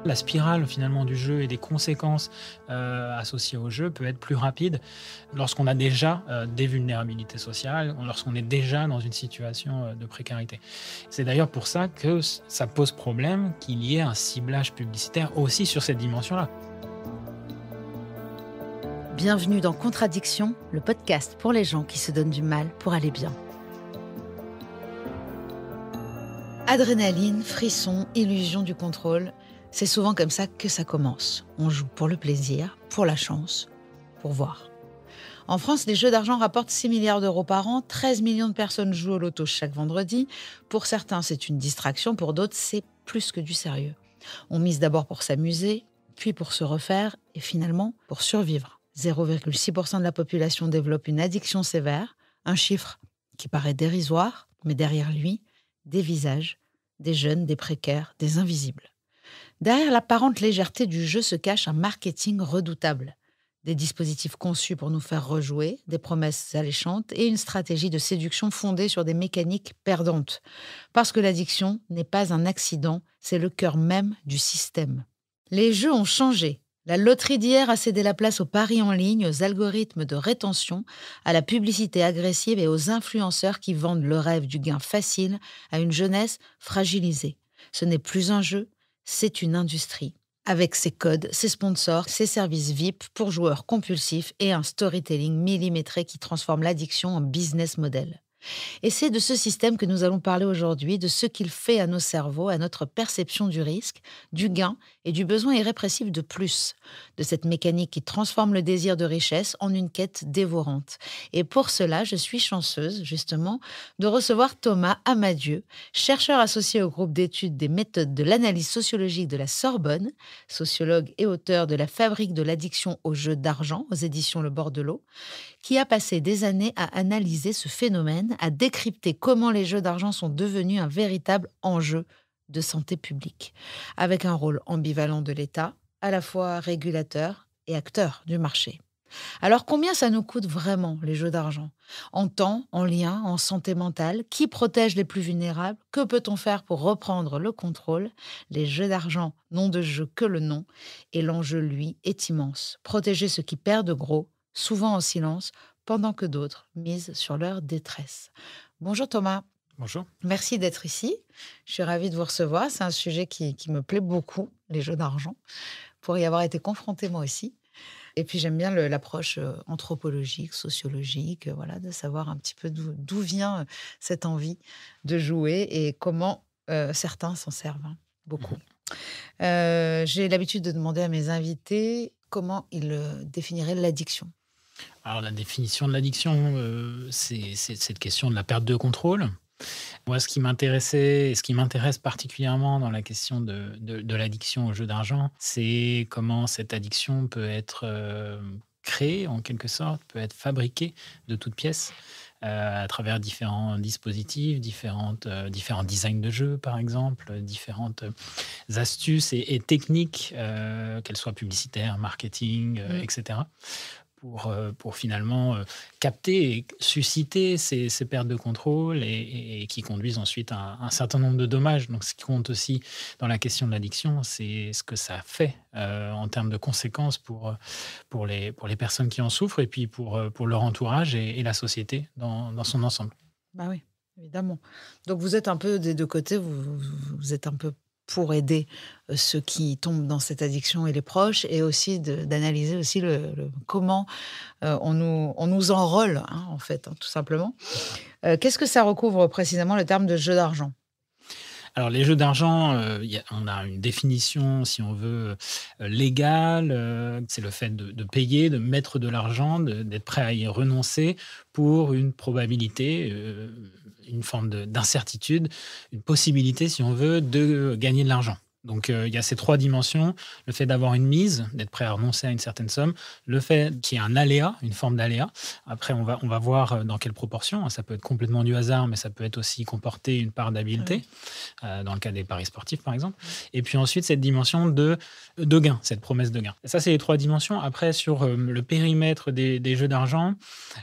La spirale finalement du jeu et des conséquences associées au jeu peut être plus rapide lorsqu'on a déjà des vulnérabilités sociales, lorsqu'on est déjà dans une situation de précarité. C'est d'ailleurs pour ça que ça pose problème qu'il y ait un ciblage publicitaire aussi sur cette dimension-là. Bienvenue dans Contradiction, le podcast pour les gens qui se donnent du mal pour aller bien. Adrénaline, frisson, illusion du contrôle, c'est souvent comme ça que ça commence. On joue pour le plaisir, pour la chance, pour voir. En France, les jeux d'argent rapportent 6 milliards d'euros par an, 13 millions de personnes jouent au loto chaque vendredi. Pour certains, c'est une distraction, pour d'autres, c'est plus que du sérieux. On mise d'abord pour s'amuser, puis pour se refaire, et finalement pour survivre. 0,6% de la population développe une addiction sévère, un chiffre qui paraît dérisoire, mais derrière lui, des visages, des jeunes, des précaires, des invisibles. Derrière l'apparente légèreté du jeu se cache un marketing redoutable. Des dispositifs conçus pour nous faire rejouer, des promesses alléchantes et une stratégie de séduction fondée sur des mécaniques perdantes. Parce que l'addiction n'est pas un accident, c'est le cœur même du système. Les jeux ont changé. La loterie d'hier a cédé la place aux paris en ligne, aux algorithmes de rétention, à la publicité agressive et aux influenceurs qui vendent le rêve du gain facile à une jeunesse fragilisée. Ce n'est plus un jeu, c'est une industrie. Avec ses codes, ses sponsors, ses services VIP pour joueurs compulsifs et un storytelling millimétré qui transforme l'addiction en business model. Et c'est de ce système que nous allons parler aujourd'hui, de ce qu'il fait à nos cerveaux, à notre perception du risque, du gain et du besoin irrépressible de plus, de cette mécanique qui transforme le désir de richesse en une quête dévorante. Et pour cela, je suis chanceuse, justement, de recevoir Thomas Amadieu, chercheur associé au groupe d'études des méthodes de l'analyse sociologique de la Sorbonne, sociologue et auteur de La fabrique de l'addiction aux jeux d'argent aux éditions Le Bordelot, qui a passé des années à analyser ce phénomène, à décrypter comment les jeux d'argent sont devenus un véritable enjeu de santé publique, avec un rôle ambivalent de l'État, à la fois régulateur et acteur du marché. Alors combien ça nous coûte vraiment les jeux d'argent? En temps, en lien, en santé mentale? Qui protège les plus vulnérables? Que peut-on faire pour reprendre le contrôle? Les jeux d'argent n'ont de jeu que le nom, et l'enjeu, lui, est immense. Protéger ceux qui perdent gros, souvent en silence, pendant que d'autres misent sur leur détresse. Bonjour Thomas. Bonjour. Merci d'être ici. Je suis ravie de vous recevoir. C'est un sujet qui me plaît beaucoup, les jeux d'argent, pour y avoir été confrontée moi aussi. Et puis j'aime bien l'approche anthropologique, sociologique, voilà, de savoir un petit peu d'où vient cette envie de jouer et comment certains s'en servent, hein, beaucoup. J'ai l'habitude de demander à mes invités comment ils définiraient l'addiction. Alors la définition de l'addiction, c'est cette question de la perte de contrôle. Moi, ce qui m'intéressait et ce qui m'intéresse particulièrement dans la question de l'addiction aux jeux d'argent, c'est comment cette addiction peut être créée, en quelque sorte, peut être fabriquée de toutes pièces à travers différents dispositifs, différents designs de jeux, par exemple, différentes astuces et techniques, qu'elles soient publicitaires, marketing, etc., pour finalement capter et susciter ces pertes de contrôle et qui conduisent ensuite à un certain nombre de dommages. Donc, ce qui compte aussi dans la question de l'addiction, c'est ce que ça fait en termes de conséquences pour les personnes qui en souffrent et puis pour leur entourage et la société dans son ensemble. Bah oui, évidemment. Donc vous êtes un peu des deux côtés, vous êtes un peu pour aider ceux qui tombent dans cette addiction et les proches, et aussi d'analyser aussi comment on nous enrôle, hein, en fait, hein, tout simplement. Qu'est-ce que ça recouvre précisément le terme de jeu d'argent? Alors, les jeux d'argent, on a une définition, si on veut, légale. C'est le fait de payer, de mettre de l'argent, d'être prêt à y renoncer pour une probabilité, une forme d'incertitude, une possibilité, si on veut, de gagner de l'argent. Donc, il y a ces 3 dimensions. Le fait d'avoir une mise, d'être prêt à renoncer à une certaine somme. Le fait qu'il y ait un aléa, une forme d'aléa. Après, on va voir dans quelle proportion. Ça peut être complètement du hasard, mais ça peut être aussi comporter une part d'habileté, dans le cas des paris sportifs, par exemple. Et puis ensuite, cette dimension de gain, cette promesse de gain. Et ça, c'est les 3 dimensions. Après, sur le périmètre des jeux d'argent,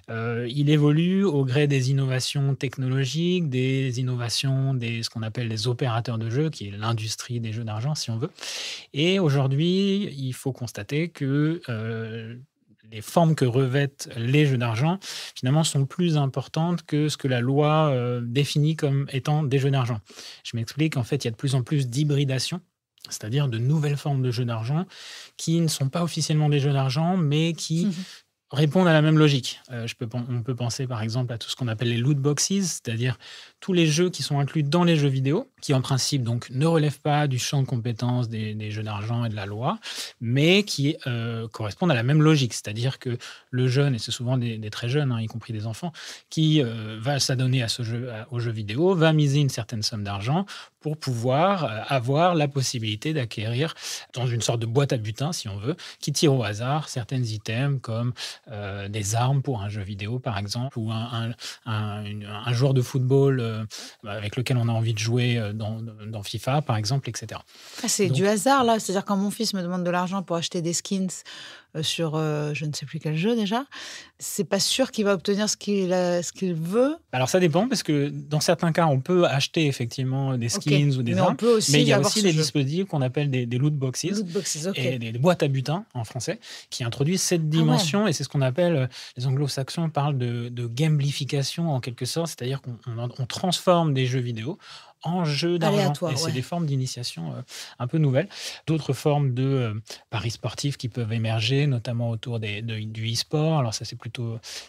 il évolue au gré des innovations technologiques, des innovations ce qu'on appelle les opérateurs de jeux, qui est l'industrie des jeux d'argent, si on veut. Et aujourd'hui, il faut constater que les formes que revêtent les jeux d'argent, finalement, sont plus importantes que ce que la loi définit comme étant des jeux d'argent. Je m'explique, en fait, il y a de plus en plus d'hybridation, c'est-à-dire de nouvelles formes de jeux d'argent qui ne sont pas officiellement des jeux d'argent, mais qui répondent à la même logique. On peut penser par exemple à tout ce qu'on appelle les loot boxes, c'est-à-dire tous les jeux qui sont inclus dans les jeux vidéo, qui en principe donc ne relèvent pas du champ de compétences des jeux d'argent et de la loi, mais qui correspondent à la même logique, c'est-à-dire que le jeune, et c'est souvent des très jeunes, y compris des enfants, qui va s'adonner aux jeux vidéo, va miser une certaine somme d'argent pour pouvoir avoir la possibilité d'acquérir dans une sorte de boîte à butin, si on veut, qui tire au hasard certains items comme des armes pour un jeu vidéo, par exemple, ou un joueur de football avec lequel on a envie de jouer dans FIFA, par exemple, etc. C'est du hasard, là. C'est-à-dire quand mon fils me demande de l'argent pour acheter des skins sur je ne sais plus quel jeu déjà, c'est pas sûr qu'il va obtenir ce qu'il veut. Alors ça dépend, parce que dans certains cas, on peut acheter effectivement des skins ou des armes, mais il y a aussi des dispositifs qu'on appelle des loot boxes, et des boîtes à butin en français, qui introduisent cette dimension, et c'est ce qu'on appelle, les anglo-saxons parlent de gamification en quelque sorte, c'est-à-dire qu'on transforme des jeux vidéo en jeux d'argent. Et c'est des formes d'initiation un peu nouvelles. D'autres formes de paris sportifs qui peuvent émerger, notamment autour du e-sport. Alors ça, c'est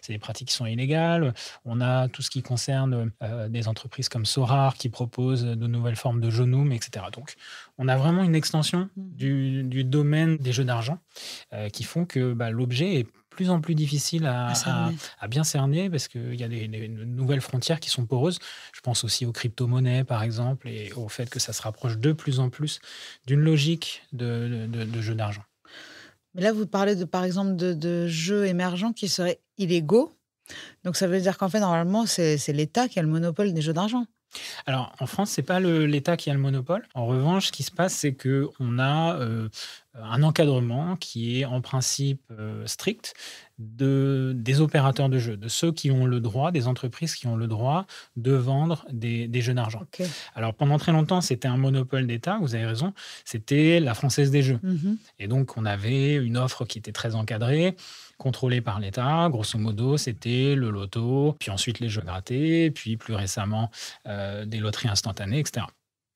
des pratiques qui sont illégales. On a tout ce qui concerne des entreprises comme Sorare qui proposent de nouvelles formes de jeux Noom, etc. Donc, on a vraiment une extension du domaine des jeux d'argent qui font que l'objet est plus en plus difficile à bien cerner, parce qu'il y a des nouvelles frontières qui sont poreuses. Je pense aussi aux crypto-monnaies, par exemple, et au fait que ça se rapproche de plus en plus d'une logique de jeu d'argent. Mais là, vous parlez par exemple de jeux émergents qui seraient illégaux. Donc ça veut dire qu'en fait, normalement, c'est l'État qui a le monopole des jeux d'argent. Alors, en France, ce n'est pas l'État qui a le monopole. En revanche, ce qui se passe, c'est qu'on a un encadrement qui est en principe strict des opérateurs de jeux, de ceux qui ont le droit, des entreprises qui ont le droit de vendre des jeux d'argent. Okay. Alors, pendant très longtemps, c'était un monopole d'État, vous avez raison, c'était la Française des Jeux. Et donc, on avait une offre qui était très encadrée, contrôlée par l'État. Grosso modo, c'était le loto, puis ensuite les jeux grattés, puis plus récemment des loteries instantanées, etc.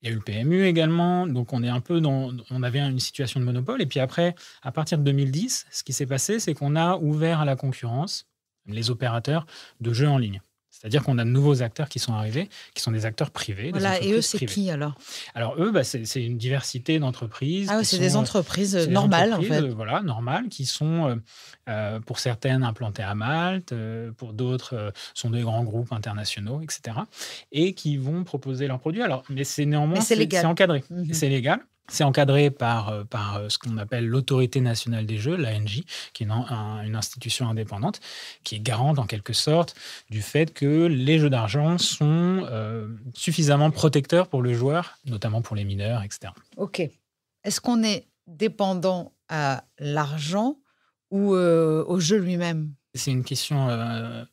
Il y a eu le PMU également, donc on avait une situation de monopole. Et puis après, à partir de 2010, ce qui s'est passé, c'est qu'on a ouvert à la concurrence les opérateurs de jeux en ligne. C'est-à-dire qu'on a de nouveaux acteurs qui sont arrivés, qui sont des acteurs privés. Voilà, et eux, c'est qui alors ? Alors eux, c'est une diversité d'entreprises. Ah oui, c'est des entreprises normales, en fait. Voilà, normales, qui sont, pour certaines, implantées à Malte, pour d'autres, sont des grands groupes internationaux, etc. Et qui vont proposer leurs produits. Alors, mais néanmoins, c'est encadré. C'est légal. C'est encadré par ce qu'on appelle l'Autorité nationale des jeux, l'ANJ, qui est une institution indépendante, qui est garante en quelque sorte du fait que les jeux d'argent sont suffisamment protecteurs pour le joueur, notamment pour les mineurs, etc. Ok. Est-ce qu'on est dépendant à l'argent ou au jeu lui-même ? C'est une question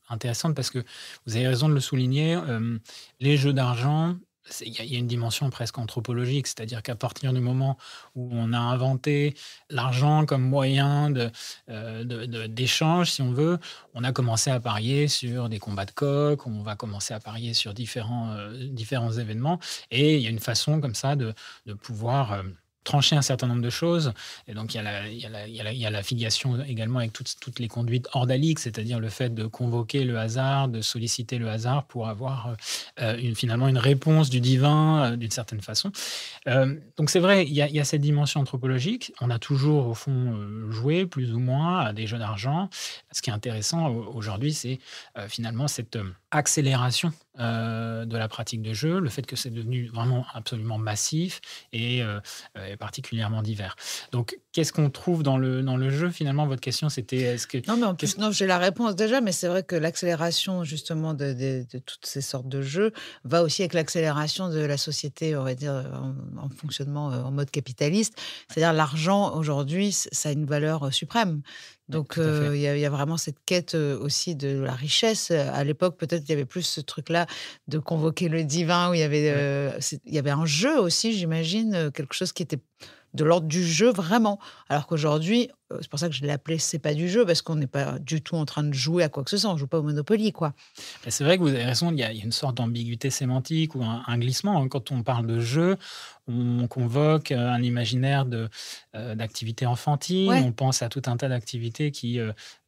intéressante, parce que vous avez raison de le souligner. Les jeux d'argent, il y a une dimension presque anthropologique, c'est-à-dire qu'à partir du moment où on a inventé l'argent comme moyen d'échange, si on veut, on a commencé à parier sur des combats de coqs, on va commencer à parier sur différents événements, et il y a une façon comme ça de pouvoir trancher un certain nombre de choses. Et donc, il y a l'affiliation également avec toutes les conduites ordaliques, c'est-à-dire le fait de convoquer le hasard, de solliciter le hasard pour avoir finalement une réponse du divin d'une certaine façon. Donc, c'est vrai, il y a cette dimension anthropologique. On a toujours, au fond, joué plus ou moins à des jeux d'argent. Ce qui est intéressant aujourd'hui, c'est finalement cette accélération de la pratique de jeu, le fait que c'est devenu vraiment absolument massif et particulièrement divers. Donc, qu'est-ce qu'on trouve dans le jeu finalement? Votre question, c'était est-ce que Non, mais en qu'est-ce plus, non, j'ai la réponse déjà, mais c'est vrai que l'accélération justement de toutes ces sortes de jeux va aussi avec l'accélération de la société, on va dire, en fonctionnement, en mode capitaliste. C'est-à-dire l'argent aujourd'hui, ça a une valeur, suprême. ouais, Donc tout à fait. il y a vraiment cette quête, aussi de la richesse. À l'époque, peut-être, il y avait plus ce truc-là de convoquer le divin où Ouais. il y avait un jeu aussi, j'imagine, quelque chose qui était de l'ordre du jeu vraiment. Alors qu'aujourd'hui, c'est pour ça que je l'ai appelé «C'est pas du jeu» parce qu'on n'est pas du tout en train de jouer à quoi que ce soit. On joue pas au Monopoly, quoi. Bah, c'est vrai que vous avez raison, il y a une sorte d'ambiguïté sémantique ou un glissement, hein. Quand on parle de jeu, on convoque, un imaginaire d'activités enfantines. Ouais. On pense à tout un tas d'activités qui,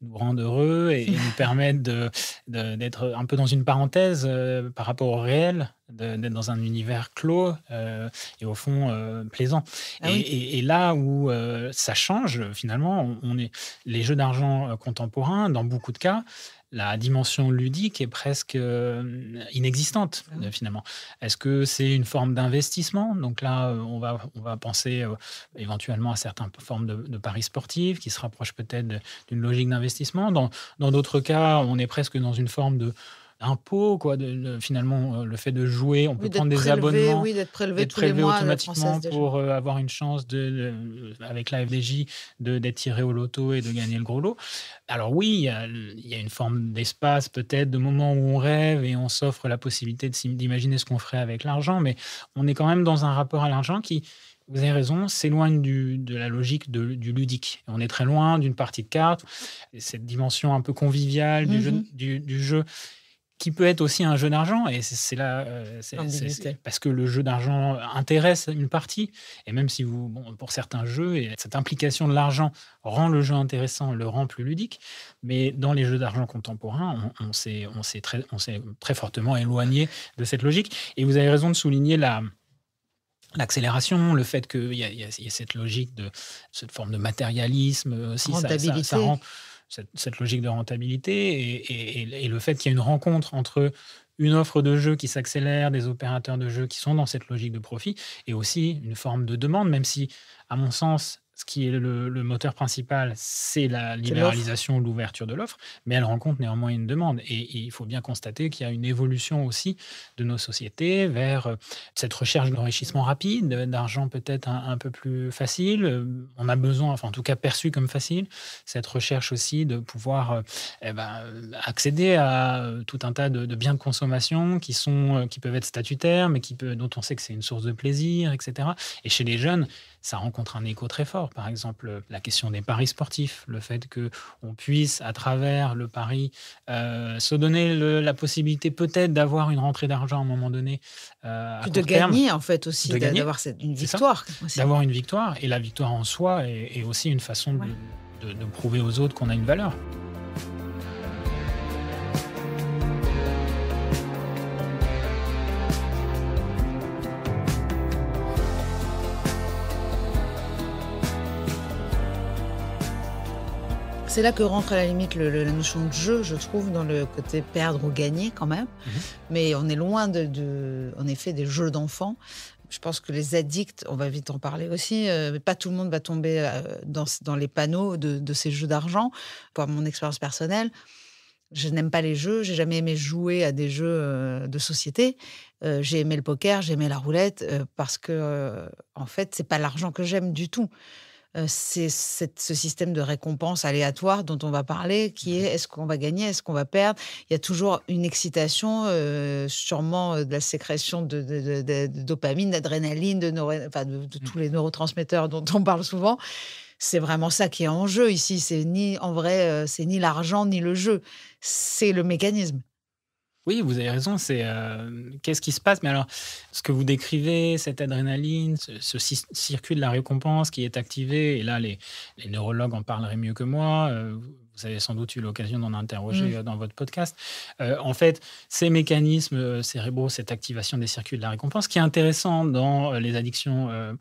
nous rendent heureux et nous permettent d'être un peu dans une parenthèse, par rapport au réel, d'être dans un univers clos, et au fond, plaisant. Ah oui. Et là où, ça change, finalement, on est les jeux d'argent, contemporains, dans beaucoup de cas, la dimension ludique est presque, inexistante, Ah oui. finalement. Est-ce que c'est une forme d'investissement? Donc là, on va penser, éventuellement à certaines formes de paris sportifs qui se rapprochent peut-être d'une logique d'investissement. Dans d'autres cas, on est presque dans une forme d'impôt, quoi, finalement, le fait de jouer, on peut prendre des abonnements, D'être prélevé d'être tous les prélevé mois à la Française automatiquement des jeux. pour, avoir une chance avec la FDJ, d'être tiré au loto et de gagner le gros lot. Alors oui, il y a une forme d'espace, peut-être, de moments où on rêve et on s'offre la possibilité d'imaginer ce qu'on ferait avec l'argent, mais on est quand même dans un rapport à l'argent qui, vous avez raison, s'éloigne de la logique du ludique. On est très loin d'une partie de cartes et cette dimension un peu conviviale du jeu Mmh. du jeu qui peut être aussi un jeu d'argent et c'est là, c'est L'ambiguïté. parce que le jeu d'argent intéresse une partie et même si bon, pour certains jeux et cette implication de l'argent rend le jeu intéressant, le rend plus ludique, mais dans les jeux d'argent contemporains, on s'est très fortement éloigné de cette logique et vous avez raison de souligner l'accélération, le fait qu'il y a cette logique cette forme de matérialisme, aussi, ça Rentabilité. rend cette logique de rentabilité et le fait qu'il y a une rencontre entre une offre de jeu qui s'accélère, des opérateurs de jeu qui sont dans cette logique de profit et aussi une forme de demande, même si, à mon sens, ce qui est le moteur principal, c'est la C'est l'offre. libéralisation, l'ouverture de l'offre, mais elle rencontre néanmoins une demande et il faut bien constater qu'il y a une évolution aussi de nos sociétés vers, cette recherche d'enrichissement rapide, d'argent peut-être un peu plus facile, on a besoin, enfin en tout cas perçu comme facile, cette recherche aussi de pouvoir, accéder à, tout un tas de biens de consommation qui peuvent être statutaires, mais dont on sait que c'est une source de plaisir et cetera et chez les jeunes, ça rencontre un écho très fort. Par exemple, la question des paris sportifs, le fait qu'on puisse, à travers le pari, se donner la possibilité peut-être d'avoir une rentrée d'argent à un moment donné, à Puis de court terme, gagner en fait aussi, de gagner, d'avoir une c'est ça, victoire aussi. d'avoir une victoire et la victoire en soi est aussi une façon Ouais. de prouver aux autres qu'on a une valeur. C'est là que rentre à la limite la notion de jeu, je trouve, dans le côté perdre ou gagner quand même. Mmh. Mais on est loin en effet, des jeux d'enfants. Je pense que les addicts, on va vite en parler aussi, mais pas tout le monde va tomber dans les panneaux de ces jeux d'argent. Pour mon expérience personnelle, je n'aime pas les jeux, j'ai jamais aimé jouer à des jeux de société. J'ai aimé le poker, j'ai aimé la roulette, parce que, en fait, c'est pas l'argent que j'aime du tout. C'est ce système de récompense aléatoire dont on va parler qui est: est-ce qu'on va gagner? Est-ce qu'on va perdre? Il y a toujours une excitation, sûrement, de la sécrétion de dopamine, d'adrénaline, de Mmh. tous les neurotransmetteurs dont on parle souvent. C'est vraiment ça qui est en jeu ici. C'est ni en vrai, c'est ni l'argent ni le jeu, c'est le mécanisme. Oui, vous avez raison, qu'est-ce qui se passe? Mais alors, ce que vous décrivez, cette adrénaline, ce circuit de la récompense qui est activé et là les neurologues en parleraient mieux que moi, vous avez sans doute eu l'occasion d'en interroger dans votre podcast. En fait, ces mécanismes cérébraux, cette activation des circuits de la récompense, ce qui est intéressant dans les addictions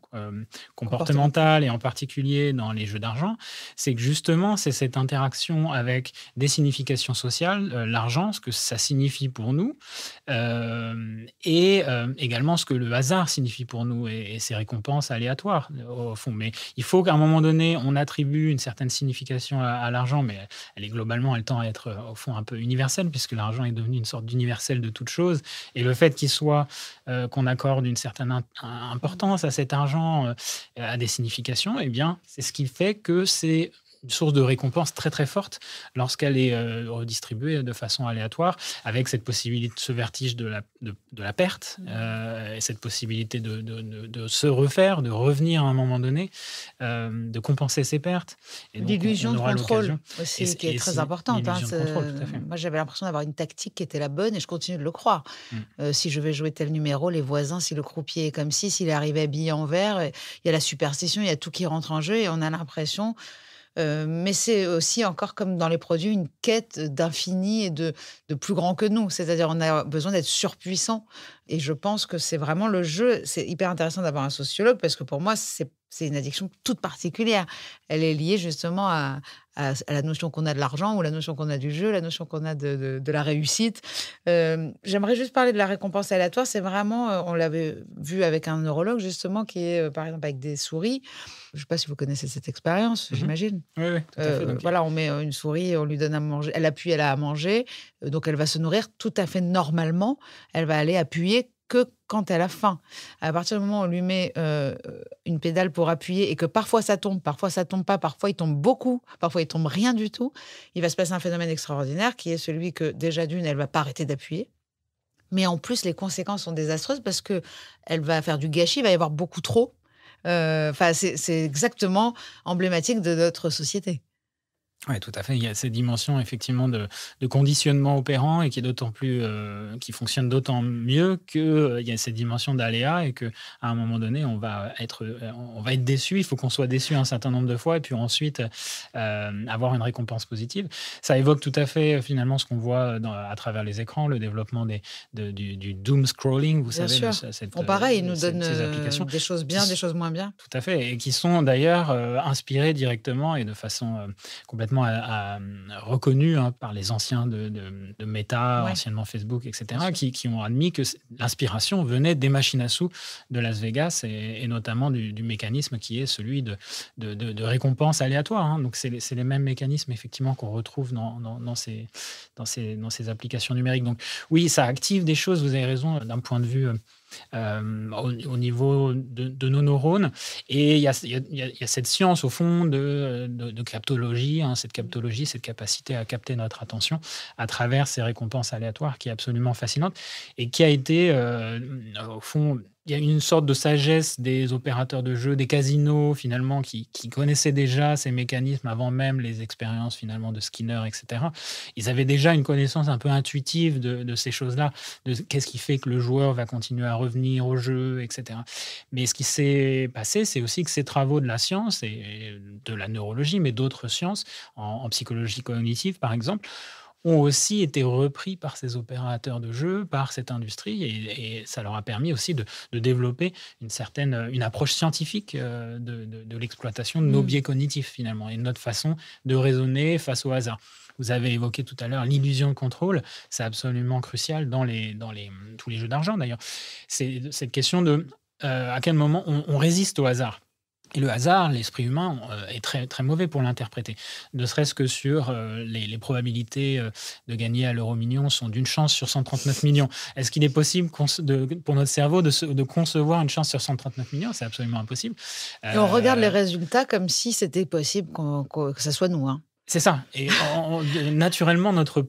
comportementales et en particulier dans les jeux d'argent, c'est que justement, c'est cette interaction avec des significations sociales, l'argent, ce que ça signifie pour nous, et également ce que le hasard signifie pour nous et ces récompenses aléatoires, au fond. Mais il faut qu'à un moment donné, on attribue une certaine signification à l'argent, mais elle est globalement, elle tend à être au fond un peu universelle, puisque l'argent est devenu une sorte d'universel de toute chose. Et le fait qu'il soit, qu'on accorde une certaine importance à cet argent, à des significations, eh bien, c'est ce qui fait que c'est une source de récompense très très forte lorsqu'elle est redistribuée de façon aléatoire, avec cette possibilité, ce vertige de la perte, et cette possibilité de se refaire, de revenir à un moment donné, de compenser ses pertes. Et donc, L'illusion de aura contrôle l'occasion. aussi, qui est très importante. L'illusion de contrôle, tout à fait. Moi, j'avais l'impression d'avoir une tactique qui était la bonne et je continue de le croire. Si je vais jouer tel numéro, les voisins, si le croupier est comme si, s'il est arrivé habillé en vert, il y a la superstition, il y a tout qui rentre en jeu et on a l'impression... mais c'est aussi encore comme dans les produits une quête d'infini et de plus grand que nous. C'est-à-dire on a besoin d'être surpuissant. Et je pense que c'est vraiment le jeu. C'est hyper intéressant d'avoir un sociologue parce que pour moi, c'est une addiction toute particulière. Elle est liée justement à la notion qu'on a de l'argent ou la notion qu'on a du jeu, la notion qu'on a de la réussite. J'aimerais juste parler de la récompense aléatoire. C'est vraiment, on l'avait vu avec un neurologue justement qui est, par exemple, avec des souris. Je ne sais pas si vous connaissez cette expérience, j'imagine. Oui, oui, tout à fait. Donc, Voilà, on met une souris, on lui donne à manger, elle appuie, elle a à manger, donc elle va se nourrir tout à fait normalement. Elle va aller appuyer que quand elle a faim. À partir du moment où on lui met une pédale pour appuyer et que parfois ça tombe pas, parfois il tombe beaucoup, parfois il tombe rien du tout, il va se passer un phénomène extraordinaire qui est celui que déjà d'une, elle va pas arrêter d'appuyer. Mais en plus, les conséquences sont désastreuses parce que elle va faire du gâchis, il va y avoir beaucoup trop. C'est exactement emblématique de notre société. Oui, tout à fait. Il y a cette dimension effectivement de conditionnement opérant et qui est d'autant plus, qui fonctionne d'autant mieux qu'il y a cette dimension d'aléa et qu'à un moment donné, on va être déçu. Il faut qu'on soit déçu un certain nombre de fois et puis ensuite avoir une récompense positive. Ça évoque tout à fait finalement ce qu'on voit à travers les écrans, le développement du doom scrolling, vous Bien savez, sûr. Pareil, ils nous donnent ces applications des choses bien, des choses moins bien. tout à fait, et qui sont d'ailleurs inspirées directement et de façon complètement reconnus par les anciens de Meta, anciennement Facebook, etc., qui ont admis que l'inspiration venait des machines à sous de Las Vegas et notamment du mécanisme qui est celui de récompense aléatoire. Hein. Donc, c'est les mêmes mécanismes, effectivement, qu'on retrouve dans ces applications numériques. Donc, oui, ça active des choses, vous avez raison, d'un point de vue... au niveau de nos neurones. Et il y a cette science, au fond, de captologie, hein, cette captologie, cette capacité à capter notre attention à travers ces récompenses aléatoires qui est absolument fascinante et qui a été, au fond... Il y a une sorte de sagesse des opérateurs de jeux, des casinos, finalement, qui connaissaient déjà ces mécanismes avant même les expériences, finalement, de Skinner, etc. Ils avaient déjà une connaissance un peu intuitive de ces choses-là, de qu'est-ce qui fait que le joueur va continuer à revenir au jeu, etc. Mais ce qui s'est passé, c'est aussi que ces travaux de la science et de la neurologie, mais d'autres sciences, en psychologie cognitive, par exemple, ont aussi été repris par ces opérateurs de jeux, par cette industrie, et ça leur a permis aussi de développer une approche scientifique de l'exploitation de nos biais cognitifs, finalement, et de notre façon de raisonner face au hasard. Vous avez évoqué tout à l'heure l'illusion de contrôle, c'est absolument crucial dans tous les jeux d'argent, d'ailleurs. C'est cette question de à quel moment on résiste au hasard. Et le hasard, l'esprit humain, est très, très mauvais pour l'interpréter. Ne serait-ce que sur les probabilités de gagner à l'euro-million sont d'une chance sur 139 millions. Est-ce qu'il est possible pour notre cerveau de concevoir une chance sur 139 millions? C'est absolument impossible. Et on regarde les résultats comme si c'était possible que ça soit nous. Hein. C'est ça. Et naturellement, notre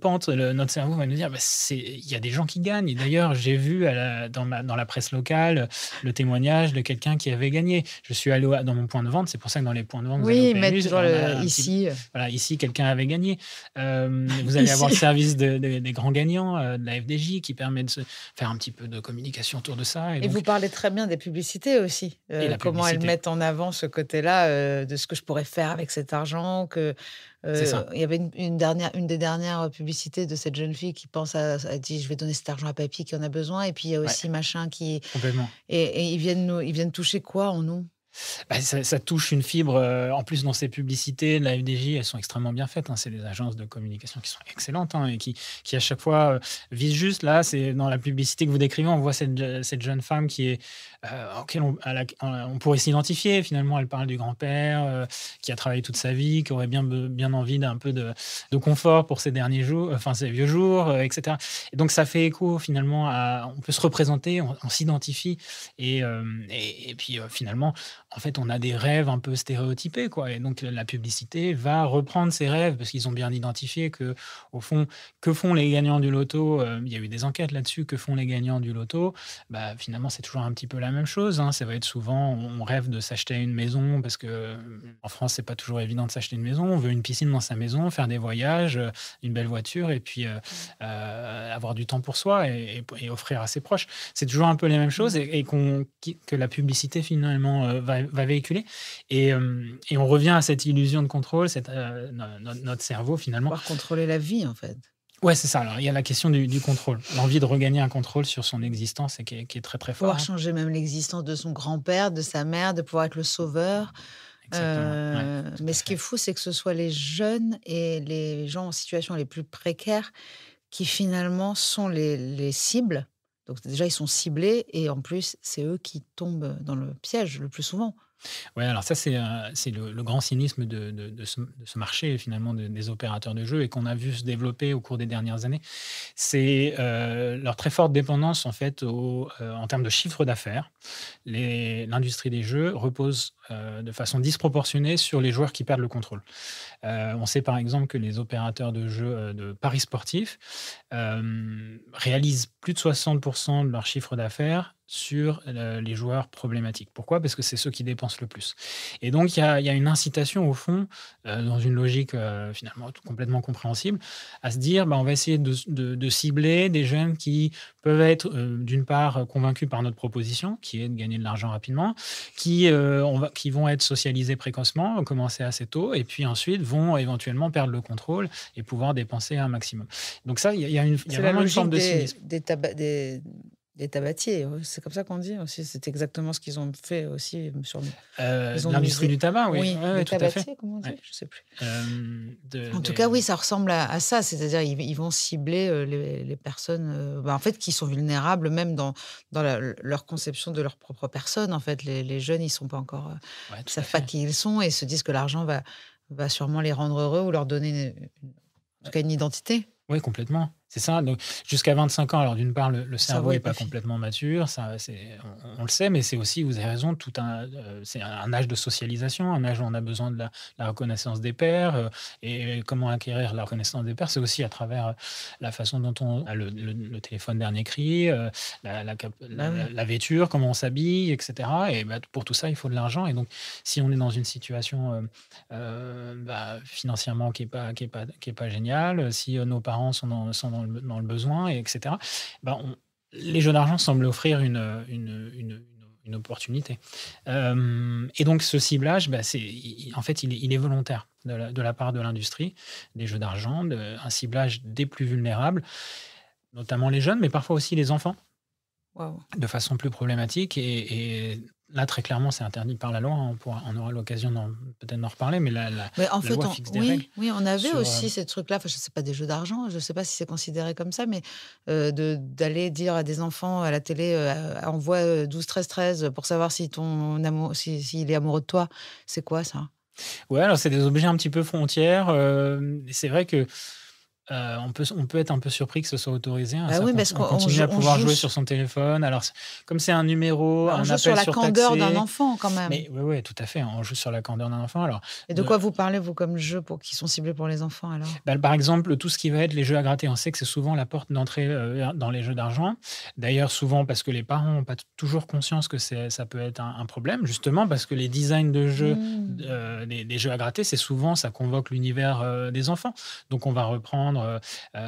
cerveau va nous dire il y a des gens qui gagnent. Et d'ailleurs, j'ai vu dans la presse locale le témoignage de quelqu'un qui avait gagné. Je suis allé dans mon point de vente. C'est pour ça que dans les points de vente, vous allez au PMU, mettre toujours ici. Voilà, ici, quelqu'un avait gagné. Vous allez avoir le service des grands gagnants, de la FDJ, qui permet de faire un petit peu de communication autour de ça. Et donc, vous parlez très bien des publicités aussi. Comment elles mettent en avant ce côté-là de ce que je pourrais faire avec cet argent, que C'est ça. Il y avait une des dernières publicités de cette jeune fille qui pense à dit: «Je vais donner cet argent à papy qui en a besoin» et puis il y a Ouais, aussi machin qui complètement. et ils viennent toucher quoi en nous? Bah, ça touche une fibre, en plus dans ces publicités de la FDJ, elles sont extrêmement bien faites, hein. C'est des agences de communication qui sont excellentes, hein, et qui à chaque fois, visent juste là, c'est dans la publicité que vous décrivez, on voit cette jeune femme qui est, auquel on pourrait s'identifier. Finalement, elle parle du grand-père, qui a travaillé toute sa vie, qui aurait bien envie d'un peu de confort pour ses derniers jours, enfin ses vieux jours, et cetera. Et donc ça fait écho finalement à on peut se représenter, on s'identifie et puis, finalement, en fait, on a des rêves un peu stéréotypés, quoi. Et donc, la publicité va reprendre ces rêves parce qu'ils ont bien identifié que, au fond, que font les gagnants du loto? Il y a eu des enquêtes là-dessus. Que font les gagnants du loto? Bah, finalement, c'est toujours un petit peu la même chose, hein. Ça va être souvent, on rêve de s'acheter une maison parce que, en France, c'est pas toujours évident de s'acheter une maison. On veut une piscine dans sa maison, faire des voyages, une belle voiture et puis, avoir du temps pour soi et offrir à ses proches. C'est toujours un peu les mêmes choses que la publicité finalement va véhiculer. Et on revient à cette illusion de contrôle, notre cerveau finalement. Pouvoir contrôler la vie, en fait. Ouais, c'est ça. Alors, il y a la question du contrôle, l'envie de regagner un contrôle sur son existence et qui est très très fort. Pouvoir changer même l'existence de son grand-père, de sa mère, de pouvoir être le sauveur. Exactement. Ouais, tout Mais à ce qui est fait. fou, c'est que ce soit les jeunes et les gens en situation les plus précaires qui finalement sont les cibles. Donc déjà, ils sont ciblés et en plus, c'est eux qui tombent dans le piège le plus souvent. Ouais, alors ça, c'est le grand cynisme de ce marché, finalement, des opérateurs de jeux et qu'on a vu se développer au cours des dernières années. C'est leur très forte dépendance, en fait, en termes de chiffre d'affaires. L'industrie des jeux repose de façon disproportionnée sur les joueurs qui perdent le contrôle. On sait par exemple que les opérateurs de jeux de paris sportifs réalisent plus de 60% de leur chiffre d'affaires sur les joueurs problématiques. Pourquoi? Parce que c'est ceux qui dépensent le plus. Et donc, il y a une incitation, au fond, dans une logique finalement complètement compréhensible, à se dire bah, on va essayer de cibler des jeunes qui peuvent être, d'une part, convaincus par notre proposition, qui est de gagner de l'argent rapidement, qui vont être socialisés précocement, commencer assez tôt, et puis ensuite vont éventuellement perdre le contrôle et pouvoir dépenser un maximum. Donc ça, il y a C'est la vraiment une logique forme de cynisme. des tabatiers. C'est comme ça qu'on dit aussi. C'est exactement ce qu'ils ont fait aussi. Ils ont L'industrie misé. du tabac, oui, Oui, ouais, ouais, les tout à fait. tabatiers, comment on dit? Ouais. Je sais plus. De, En tout des- cas, oui, ça ressemble à ça. C'est-à-dire, ils vont cibler les personnes en fait, qui sont vulnérables, même dans leur conception de leur propre personne. En fait, les jeunes, ils sont pas encore, ouais, ils tout à savent pas fait. qui ils sont et se disent que l'argent va sûrement les rendre heureux ou leur donner en tout cas une identité. Oui, complètement. C'est ça. Donc, jusqu'à 25 ans, alors d'une part, le Le cerveau cerveau n'est est pas pas fait. complètement mature, ça, on le sait, mais c'est aussi, vous avez raison, c'est un âge de socialisation, un âge où on a besoin de la reconnaissance des pairs. Et comment acquérir la reconnaissance des pairs? C'est aussi à travers la façon dont on a le téléphone dernier cri, Bah oui. la vêture, comment on s'habille, etc. Et bah, pour tout ça, il faut de l'argent. Et donc, si on est dans une situation bah, financièrement qui est pas géniale, si nos parents sont dans le besoin, et etc., ben, les jeux d'argent semblent offrir une opportunité. Et donc, ce ciblage, ben, en fait, il est volontaire de la part de l'industrie des jeux d'argent, un ciblage des plus vulnérables, notamment les jeunes, mais parfois aussi les enfants Waouh. de façon plus problématique. Et là, très clairement, c'est interdit par la loi. On aura l'occasion peut-être d'en reparler, mais Mais en la fait, loi fixe des règles oui, on avait sur. aussi ces trucs-là. Enfin, je sais pas des jeux d'argent, je sais pas si c'est considéré comme ça, mais d'aller dire à des enfants à la télé, envoie 12 13 13 pour savoir si ton amour, s'il est amoureux de toi. C'est quoi ça? Ouais, alors c'est des objets un petit peu frontières. Et c'est vrai que on peut être un peu surpris que ce soit autorisé, hein. Bah oui, parce On qu'on continue à on pouvoir joue, jouer sur son téléphone. Alors, comme c'est un numéro, on un joue sur appel la candeur d'un surtaxé, enfant quand même. mais oui, tout à fait, on joue sur la candeur d'un enfant. Alors, Et de quoi vous parlez, vous, comme jeux qui sont ciblés pour les enfants alors? bah, par exemple, tout ce qui va être les jeux à gratter, on sait que c'est souvent la porte d'entrée dans les jeux d'argent. D'ailleurs, souvent parce que les parents n'ont pas toujours conscience que ça peut être un problème, justement parce que les designs de jeux, Mmh. des jeux à gratter, c'est souvent, ça convoque l'univers des enfants. Donc, on va reprendre reprendre,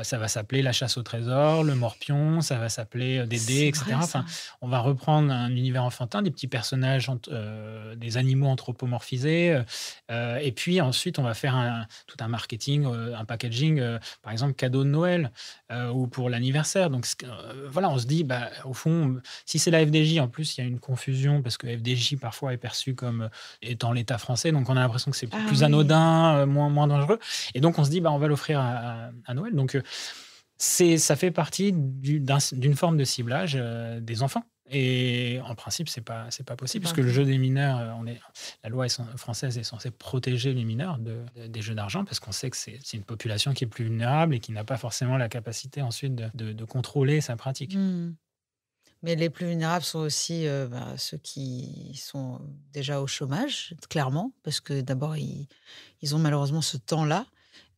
ça va s'appeler La chasse au trésor, Le morpion, ça va s'appeler, Dédé, C'est et vrai cetera. ça. Enfin, on va reprendre un univers enfantin, des petits personnages des animaux anthropomorphisés, et puis ensuite on va faire tout un marketing, un packaging, par exemple cadeau de Noël, ou pour l'anniversaire. Donc voilà, on se dit, bah, au fond, si c'est la FDJ, en plus il y a une confusion parce que FDJ parfois est perçu comme étant l'État français, donc on a l'impression que c'est Ah plus oui. anodin, moins dangereux, et donc on se dit, bah, on va l'offrir à Noël. Donc ça fait partie d'une forme de ciblage, des enfants, et en principe, c'est pas C'est possible pas puisque le vrai. jeu des mineurs, la loi française est censée protéger les mineurs des jeux d'argent, parce qu'on sait que c'est une population qui est plus vulnérable et qui n'a pas forcément la capacité ensuite de contrôler sa pratique. Mmh. Mais les plus vulnérables sont aussi, ceux qui sont déjà au chômage, clairement, parce que d'abord ils ont malheureusement ce temps-là,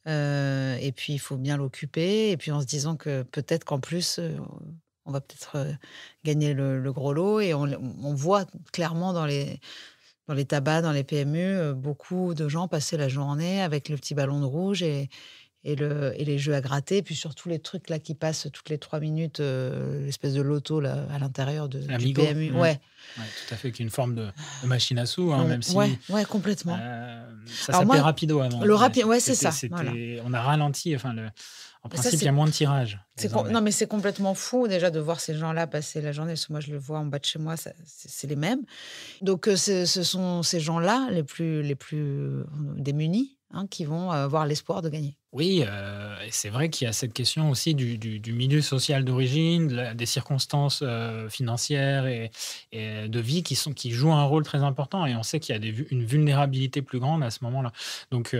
et puis il faut bien l'occuper et puis en se disant que peut-être qu'en plus, on va peut-être, gagner le gros lot et on voit clairement dans les tabacs, dans les PMU, beaucoup de gens passer la journée avec le petit ballon de rouge et les jeux à gratter, puis surtout les trucs là qui passent toutes les 3 minutes, l'espèce de loto là, à l'intérieur du L'Amigo, PMU. Ouais, ouais, tout à fait, qui est une forme de machine à sous, hein, on même ouais, si, ouais, complètement. ça Alors s'appelait moi, Rapido avant, le ouais, rapide, ouais, c'est ça, voilà. on a ralenti, enfin en Mais ça, principe, il y a moins de tirages non, désormais. mais c'est complètement fou déjà de voir ces gens-là passer la journée, parce que moi je le vois en bas de chez moi, c'est les mêmes. Donc ce sont ces gens-là les plus, démunis, hein, qui vont avoir l'espoir de gagner. Oui, et c'est vrai qu'il y a cette question aussi du milieu social d'origine, des circonstances, financières et de vie qui jouent un rôle très important, et on sait qu'il y a une vulnérabilité plus grande à ce moment-là. Donc,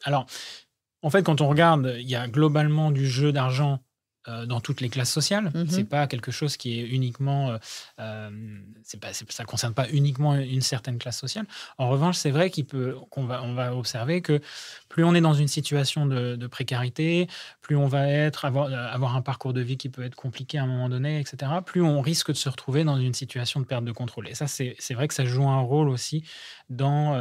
alors, en fait, quand on regarde, il y a globalement du jeu d'argent, dans toutes les classes sociales. C'est Mmh. pas quelque chose qui est uniquement, ça concerne pas uniquement une certaine classe sociale. En revanche, c'est vrai on va observer que plus on est dans une situation de précarité, plus on va avoir un parcours de vie qui peut être compliqué à un moment donné, et cetera, plus on risque de se retrouver dans une situation de perte de contrôle, et ça, c'est vrai que ça joue un rôle aussi dans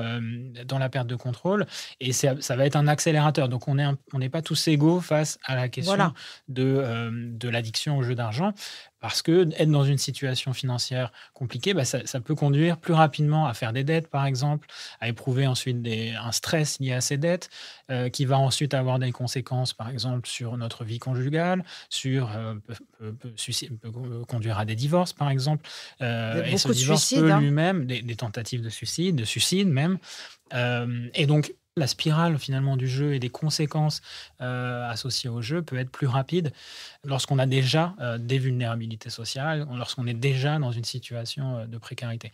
la perte de contrôle, et ça va être un accélérateur. Donc on n'est pas tous égaux face à la question Voilà. de l'addiction au jeu d'argent, parce que être dans une situation financière compliquée, bah, ça peut conduire plus rapidement à faire des dettes, par exemple, à éprouver ensuite un stress lié à ces dettes, qui va ensuite avoir des conséquences, par exemple, sur notre vie conjugale, peut conduire à des divorces, par exemple, et ce Beaucoup de divorce suicides, peut hein. lui-même, des tentatives de suicide même, et donc la spirale finalement du jeu et des conséquences, associées au jeu peut être plus rapide lorsqu'on a déjà, des vulnérabilités sociales, lorsqu'on est déjà dans une situation, de précarité.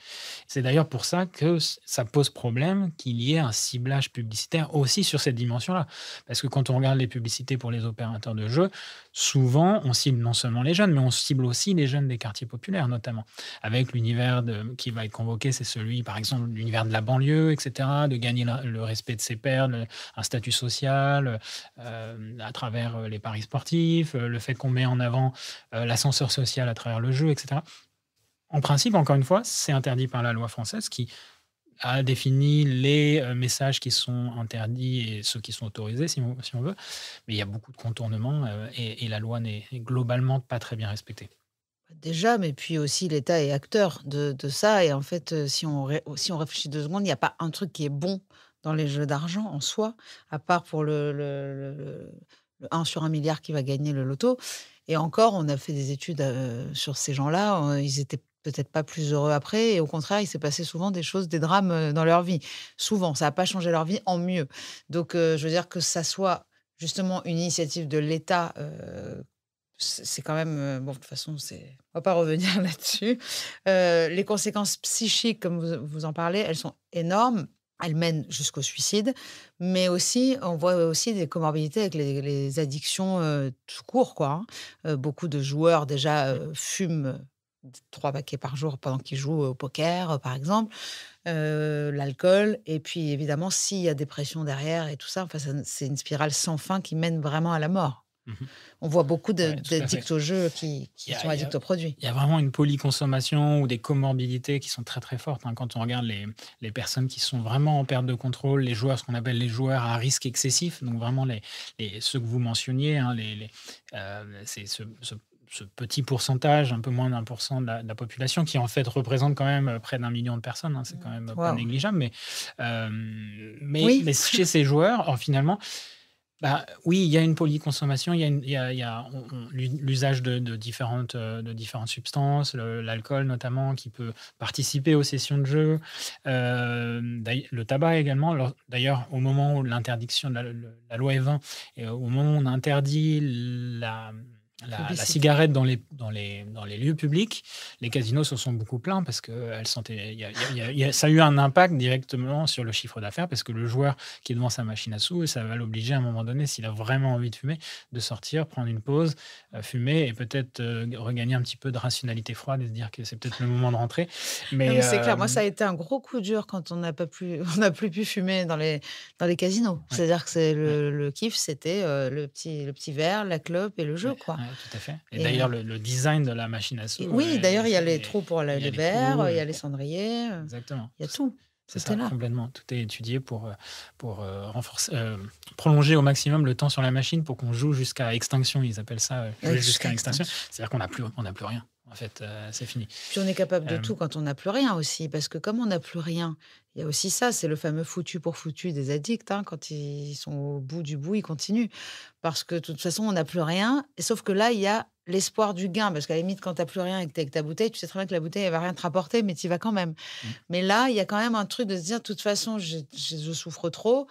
C'est d'ailleurs pour ça que ça pose problème qu'il y ait un ciblage publicitaire aussi sur cette dimension-là. Parce que quand on regarde les publicités pour les opérateurs de jeux, souvent on cible non seulement les jeunes, mais on cible aussi les jeunes des quartiers populaires notamment. Avec l'univers qui va être convoqué, c'est celui par exemple de l'univers de la banlieue, et cetera, de gagner le respect de ses pairs, un statut social, à travers, les paris sportifs, le fait qu'on met en avant, l'ascenseur social à travers le jeu, et cetera. En principe, encore une fois, c'est interdit par la loi française qui a défini les, messages qui sont interdits et ceux qui sont autorisés si on veut. Mais il y a beaucoup de contournements, et la loi n'est globalement pas très bien respectée. Déjà, mais puis aussi l'État est acteur de ça et en fait, si on réfléchit 2 secondes, il n'y a pas un truc qui est bon dans les jeux d'argent en soi, à part pour le 1 sur 1 milliard qui va gagner le loto et encore, on a fait des études, sur ces gens-là, ils étaient peut-être pas plus heureux après et au contraire, il s'est passé souvent des choses, des drames, dans leur vie. Souvent, ça a pas changé leur vie en mieux. Donc je veux dire que ça soit justement une initiative de l'État, c'est quand même, bon, de toute façon, on va pas revenir là-dessus. Les conséquences psychiques, comme vous en parlez, elles sont énormes. Elles mènent jusqu'au suicide, mais aussi, on voit aussi des comorbidités avec les addictions, tout court, quoi, hein. Beaucoup de joueurs déjà, fument 3 paquets par jour pendant qu'ils jouent au poker, par exemple. L'alcool et puis évidemment, s'il y a des pressions derrière et tout ça, enfin, c'est une spirale sans fin qui mène vraiment à la mort. Mmh. On voit beaucoup Ouais, tout à fait. d'addicts aux jeux qui Il y a sont il y addicts a aux produits. il y a vraiment une polyconsommation ou des comorbidités qui sont très, très fortes, hein. Quand on regarde les personnes qui sont vraiment en perte de contrôle, les joueurs, ce qu'on appelle les joueurs à risque excessif, donc vraiment ceux que vous mentionniez, hein, c'est ce petit pourcentage, un peu moins d'1 % de la population qui, en fait, représente quand même, près d'1 million de personnes, hein. C'est quand même pas Waouh! négligeable, Oui, mais chez ces joueurs, finalement, bah, oui, il y a une polyconsommation, il y a l'usage de différentes substances, l'alcool notamment qui peut participer aux sessions de jeu, le tabac également. D'ailleurs, au moment où l'interdiction de la loi Evin et au moment où on interdit la publicité. cigarette dans les lieux publics, les casinos se sont beaucoup plaints parce qu'elles sentaient ça a eu un impact directement sur le chiffre d'affaires parce que le joueur qui est devant sa machine à sous, ça va l'obliger à un moment donné, s'il a vraiment envie de fumer, de sortir, prendre une pause, fumer et peut-être, regagner un petit peu de rationalité froide et se dire que c'est peut-être le moment de rentrer. Non, Mais, mais c'est clair. Moi, ça a été un gros coup dur quand on n'a pas pu on n'a plus pu fumer dans les casinos. ouais, C'est-à-dire que c'est ouais. le kiff, c'était, le petit verre, la clope et le jeu, Ouais, quoi. ouais, tout à fait. Et Et d'ailleurs, le design de la machine à sous, oui, d'ailleurs, il y a les c'est trous pour il y a les les trous, verres, il y a les cendriers, exactement. il y a tout. C'est Tout est ça, là. complètement. Tout est étudié pour renforcer, prolonger au maximum le temps sur la machine pour qu'on joue jusqu'à extinction. Ils appellent ça, jouer Jusqu'à jusqu'à extinction. extinction. C'est-à-dire qu'on n'a plus rien. En fait, c'est fini. Puis on est capable de Hem, tout quand on n'a plus rien aussi, parce que comme on n'a plus rien, il y a aussi ça, c'est le fameux foutu pour foutu des addicts, hein. Quand ils sont au bout du bout, ils continuent. Parce que de toute façon, on n'a plus rien. Et sauf que là, il y a l'espoir du gain. Parce qu'à la limite, quand tu n'as plus rien et que tu es avec ta bouteille, tu sais très bien que la bouteille, elle va rien te rapporter, mais tu y vas quand même. mmh, Mais là, il y a quand même un truc de se dire, de toute façon, je souffre trop.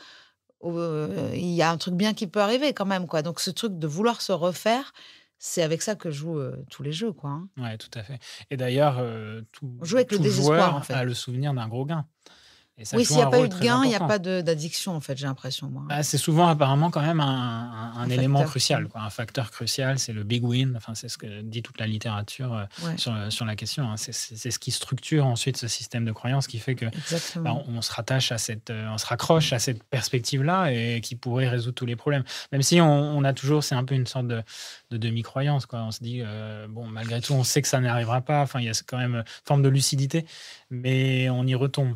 Il y a un truc bien qui peut arriver quand même, quoi. Donc ce truc de vouloir se refaire, c'est avec ça que je joue tous les jeux, quoi, hein. ouais, tout à fait. Et d'ailleurs, On joue avec le tout désespoir, en joueur fait. a le souvenir d'un gros gain et ça Oui, joue s'il y a un pas eu rôle de très gain, il y a important. pas d'addiction, en fait, j'ai l'impression, moi, hein. Bah, c'est souvent apparemment quand même un Un élément facteur. crucial, quoi, un facteur crucial, c'est le big win, enfin, c'est ce que dit toute la littérature, Ouais, sur la question, hein. C'est ce qui structure ensuite ce système de croyance qui fait que, bah, exactement. on se rattache à on se raccroche à cette perspective-là et qui pourrait résoudre tous les problèmes. Même si on a toujours c'est un peu une sorte de demi-croyance, quoi. On se dit, bon, malgré tout, on sait que ça n'arrivera pas, enfin, il y a quand même, une forme de lucidité, mais on y retombe.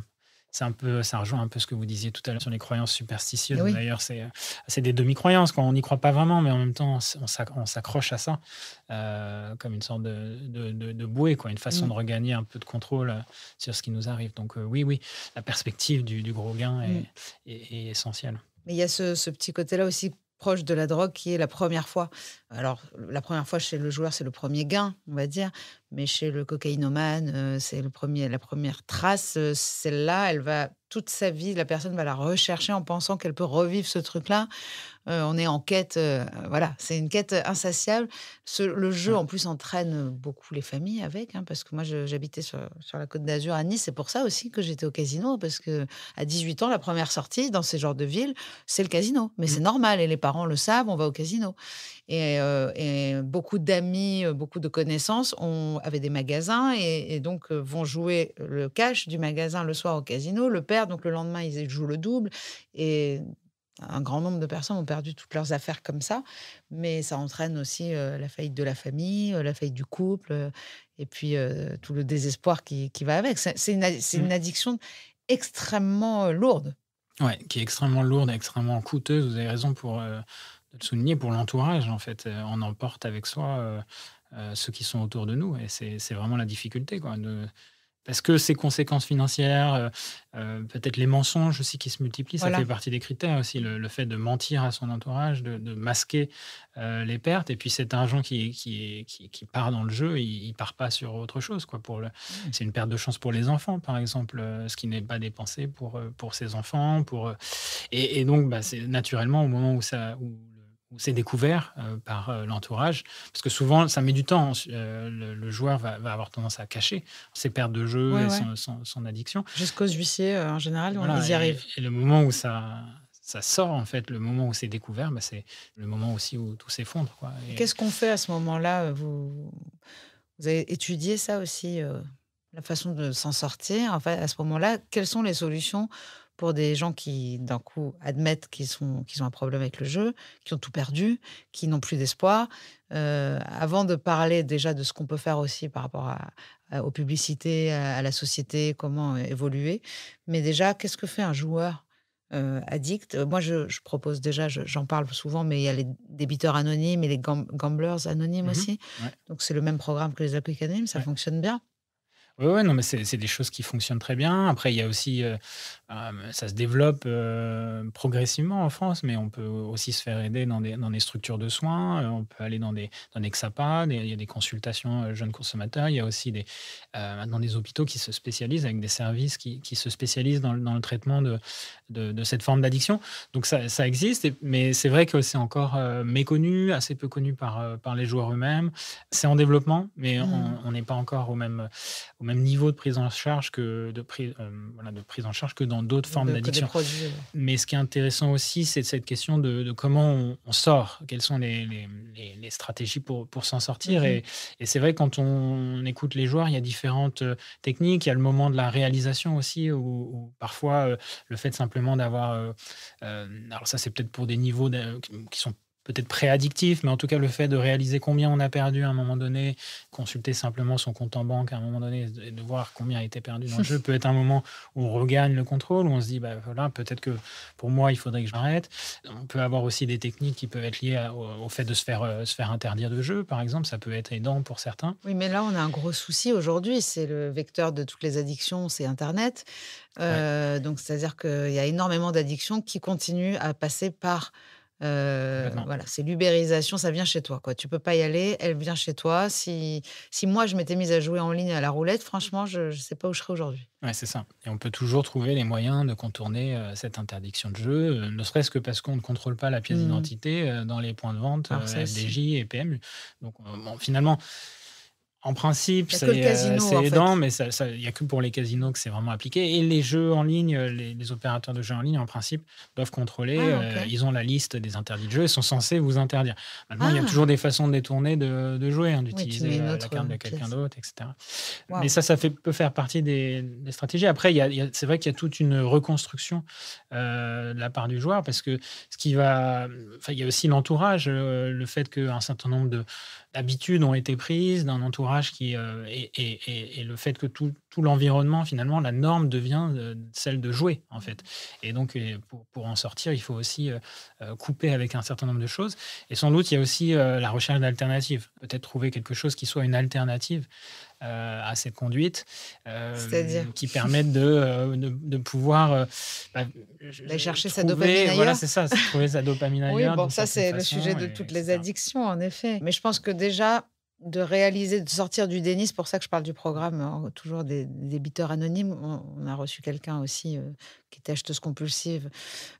Ça rejoint un peu ce que vous disiez tout à l'heure sur les croyances Et superstitieuses. oui. D'ailleurs, c'est des demi-croyances, quoi. On n'y croit pas vraiment, mais en même temps, on s'accroche à ça, comme une sorte de bouée, quoi, une façon Mmh. de regagner un peu de contrôle, sur ce qui nous arrive. Donc, oui, oui, la perspective du gros gain Mmh. est essentielle. Mais il y a ce petit côté-là aussi proche de la drogue qui est la première fois. Alors, la première fois chez le joueur, c'est le premier gain, on va dire, mais chez le cocaïnomane, c'est la première trace, celle-là, elle va toute sa vie, la personne va la rechercher en pensant qu'elle peut revivre ce truc-là. On est en quête, voilà, c'est une quête insatiable. Le jeu, Ouais. en plus, entraîne beaucoup les familles avec, hein, parce que moi, j'habitais sur la Côte d'Azur à Nice. C'est pour ça aussi que j'étais au casino, parce que à 18 ans, la première sortie dans ces genres de villes, c'est le casino. Mais Mmh. c'est normal et les parents le savent, on va au casino. Et beaucoup d'amis, beaucoup de connaissances avaient des magasins et donc vont jouer le cash du magasin le soir au casino, le perdent, donc le lendemain, ils jouent le double et un grand nombre de personnes ont perdu toutes leurs affaires comme ça, mais ça entraîne aussi, la faillite de la famille, la faillite du couple, et puis, tout le désespoir qui va avec. C'est Mmh. une addiction extrêmement, lourde. Ouais, qui est extrêmement lourde et extrêmement coûteuse. Vous avez raison de le souligner, pour l'entourage, en fait. On emporte avec soi, ceux qui sont autour de nous et c'est vraiment la difficulté, quoi, parce que ces conséquences financières, peut-être les mensonges aussi qui se multiplient, ça fait Voilà. partie des critères aussi. Le fait de mentir à son entourage, de masquer, les pertes et puis cet argent qui part dans le jeu, il part pas sur autre chose, quoi, Mmh. c'est une perte de chance pour les enfants, par exemple, ce qui n'est pas dépensé pour ses enfants, et donc, bah, c'est naturellement au moment où c'est découvert, par, l'entourage, parce que souvent ça met du temps, le joueur va avoir tendance à cacher ses pertes de jeu Ouais, et ouais. son addiction. Jusqu'aux huissiers, en général, Voilà, ils y arrivent. et le moment où ça sort, en fait, le moment où c'est découvert, bah, c'est le moment aussi où tout s'effondre, quoi. Et qu'est-ce qu'on fait à ce moment-là? Vous avez étudié ça aussi, la façon de s'en sortir? En fait, à ce moment-là, quelles sont les solutions pour des gens qui, d'un coup, admettent qu'ils ont un problème avec le jeu, qui ont tout perdu, qui n'ont plus d'espoir. Avant de parler déjà de ce qu'on peut faire aussi par rapport aux publicités, à la société, comment évoluer. Mais déjà, qu'est-ce que fait un joueur addict? Moi, je propose déjà, j'en parle souvent, mais il y a les débiteurs anonymes et les gamblers anonymes Mmh. aussi. Ouais, Donc, c'est le même programme que les Alcooliques Anonymes, ça ouais. fonctionne bien. Ouais, ouais, non, mais c'est des choses qui fonctionnent très bien. Après, il y a aussi, ça se développe, progressivement en France, mais on peut aussi se faire aider dans des structures de soins. On peut aller dans des XAPA, il y a des consultations, jeunes consommateurs. Il y a aussi maintenant des hôpitaux qui se spécialisent avec des services qui se spécialisent dans le traitement de cette forme d'addiction. Donc ça existe mais c'est vrai que c'est encore, méconnu, assez peu connu par les joueurs eux-mêmes. C'est en développement, mais Mmh. on n'est pas encore au même niveau de prise en charge voilà, de prise en charge que dans d'autres formes Que des d'addiction. produits. Mais ce qui est intéressant aussi, c'est cette question de comment on sort, quelles sont les stratégies pour s'en sortir. Mmh. Et c'est vrai, quand on écoute les joueurs, il y a différentes techniques. Il y a le moment de la réalisation aussi, où parfois le fait simplement d'avoir... alors ça, c'est peut-être pour des niveaux qui sont peut-être préaddictifs, mais en tout cas, le fait de réaliser combien on a perdu à un moment donné, consulter simplement son compte en banque à un moment donné et de voir combien a été perdu dans le jeu, peut être un moment où on regagne le contrôle, où on se dit, bah voilà, peut-être que pour moi, il faudrait que j'arrête. On peut avoir aussi des techniques qui peuvent être liées au fait de se faire interdire de jeu, par exemple. Ça peut être aidant pour certains. Oui, mais là, on a un gros souci aujourd'hui. C'est le vecteur de toutes les addictions, c'est Internet. Ouais. Donc, c'est-à-dire qu'il y a énormément d'addictions qui continuent à passer par... Complètement. voilà, c'est l'ubérisation, ça vient chez toi, quoi. Tu peux pas y aller, elle vient chez toi. Si moi, je m'étais mise à jouer en ligne à la roulette, franchement, je ne sais pas où je serais aujourd'hui. Ouais, c'est ça. Et on peut toujours trouver les moyens de contourner cette interdiction de jeu, ne serait-ce que parce qu'on ne contrôle pas la pièce Mmh. d'identité dans les points de vente Alors ça aussi. FDJ et PMU. Donc, bon, finalement, en principe, Il y a que le casino, c'est en fait. aidant, mais il n'y a que pour les casinos que c'est vraiment appliqué. Et les jeux en ligne, les opérateurs de jeux en ligne, en principe, doivent contrôler. Ah, OK. Ils ont la liste des interdits de jeu et sont censés vous interdire. Maintenant, il y a toujours Ah! des façons détournées de jouer, hein, Oui, tu mets d'utiliser une la autre, carte de quelqu'un pièce. d'autre, etc. Mais Waouh! ça peut faire partie des stratégies. Après, c'est vrai qu'il y a toute une reconstruction de la part du joueur, parce que enfin, il y a aussi l'entourage, le fait qu'un certain nombre d'habitudes ont été prises d'un entourage et le fait que tout l'environnement, finalement, la norme devient celle de jouer, en fait. Et donc, pour en sortir, il faut aussi couper avec un certain nombre de choses. Et sans doute, il y a aussi la recherche d'alternatives. Peut-être trouver quelque chose qui soit une alternative à cette conduite, C'est-à-dire? qui permette de pouvoir bah, D'aller chercher sa trouver, dopamine voilà, ailleurs? c'est ça, c'est trouver sa dopamine Oui, ailleurs bon, d'une ça, certaine c'est le sujet façon, de toutes les etc. addictions, en effet. Mais je pense que déjà, de réaliser, de sortir du déni, c'est pour ça que je parle du programme, toujours des débiteurs anonymes. On a reçu quelqu'un aussi qui était acheteuse compulsive.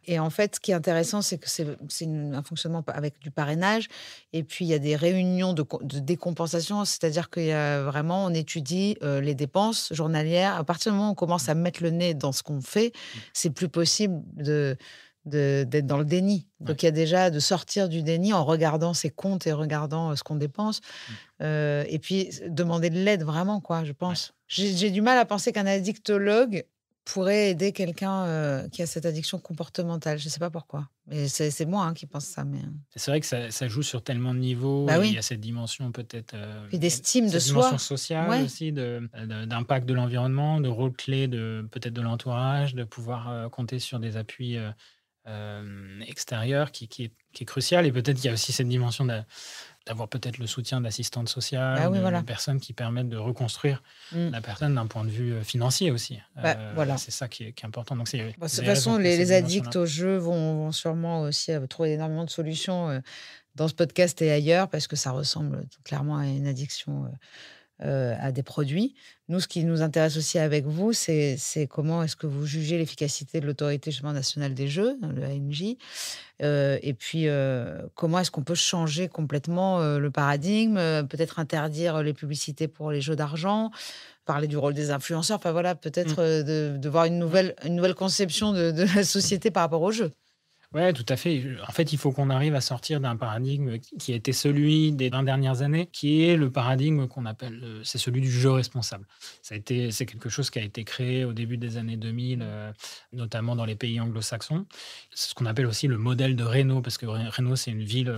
Et en fait, ce qui est intéressant, c'est que c'est un fonctionnement avec du parrainage. Et puis, il y a des réunions de décompensation, c'est-à-dire qu'il y a vraiment, on étudie les dépenses journalières. À partir du moment où on commence à mettre le nez dans ce qu'on fait, c'est plus possible d'être dans le déni. Ouais. Donc, il y a déjà de sortir du déni en regardant ses comptes et regardant ce qu'on dépense. Mm. Et puis, demander de l'aide vraiment, quoi, je Ouais. pense. J'ai du mal à penser qu'un addictologue pourrait aider quelqu'un qui a cette addiction comportementale. Je ne sais pas pourquoi. Mais c'est moi qui pense ça. Mais... C'est vrai que ça joue sur tellement de niveaux, Bah et il y oui. a cette dimension peut-être, Puis d'estime de cette dimension soi. sociale Ouais. aussi, d'impact de l'environnement, de rôle clé peut-être de l'entourage, de pouvoir compter sur des appuis extérieurs qui est crucial. Et peut-être qu'il y a aussi cette dimension d'avoir peut-être le soutien d'assistantes sociales, Bah ou oui, de voilà. personnes qui permettent de reconstruire Mm. la personne d'un point de vue financier aussi. Bah, voilà. C'est ça qui est important. Donc, Bah, de vous toute avez raison façon, qu'il y a cette les addicts dimension-là. au jeu vont sûrement aussi trouver énormément de solutions dans ce podcast et ailleurs, parce que ça ressemble clairement à une addiction à des produits. Nous, ce qui nous intéresse aussi avec vous, c'est comment est-ce que vous jugez l'efficacité de l'autorité justement nationale des jeux, le ANJ, et puis comment est-ce qu'on peut changer complètement le paradigme, peut-être interdire les publicités pour les jeux d'argent, parler du rôle des influenceurs, enfin voilà, Mm. peut-être de voir une nouvelle conception de la société par rapport aux jeux. Ouais, tout à fait. En fait, il faut qu'on arrive à sortir d'un paradigme qui a été celui des 20 dernières années, qui est le paradigme qu'on appelle, c'est celui du jeu responsable. C'est quelque chose qui a été créé au début des années 2000, notamment dans les pays anglo-saxons. C'est ce qu'on appelle aussi le modèle de Reno, parce que Reno, c'est une ville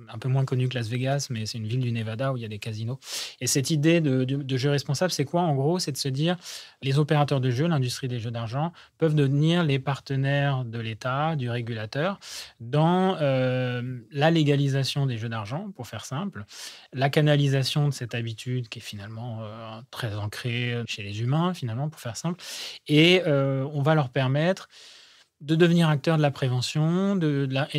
un peu moins connue que Las Vegas, mais c'est une ville du Nevada où il y a des casinos. Et cette idée de jeu responsable, c'est quoi? En gros, c'est de se dire, les opérateurs de jeux, l'industrie des jeux d'argent, peuvent devenir les partenaires de l'État, du régulateur, dans la légalisation des jeux d'argent, pour faire simple, la canalisation de cette habitude qui est finalement très ancrée chez les humains, finalement, pour faire simple, et on va leur permettre de devenir acteur de la prévention et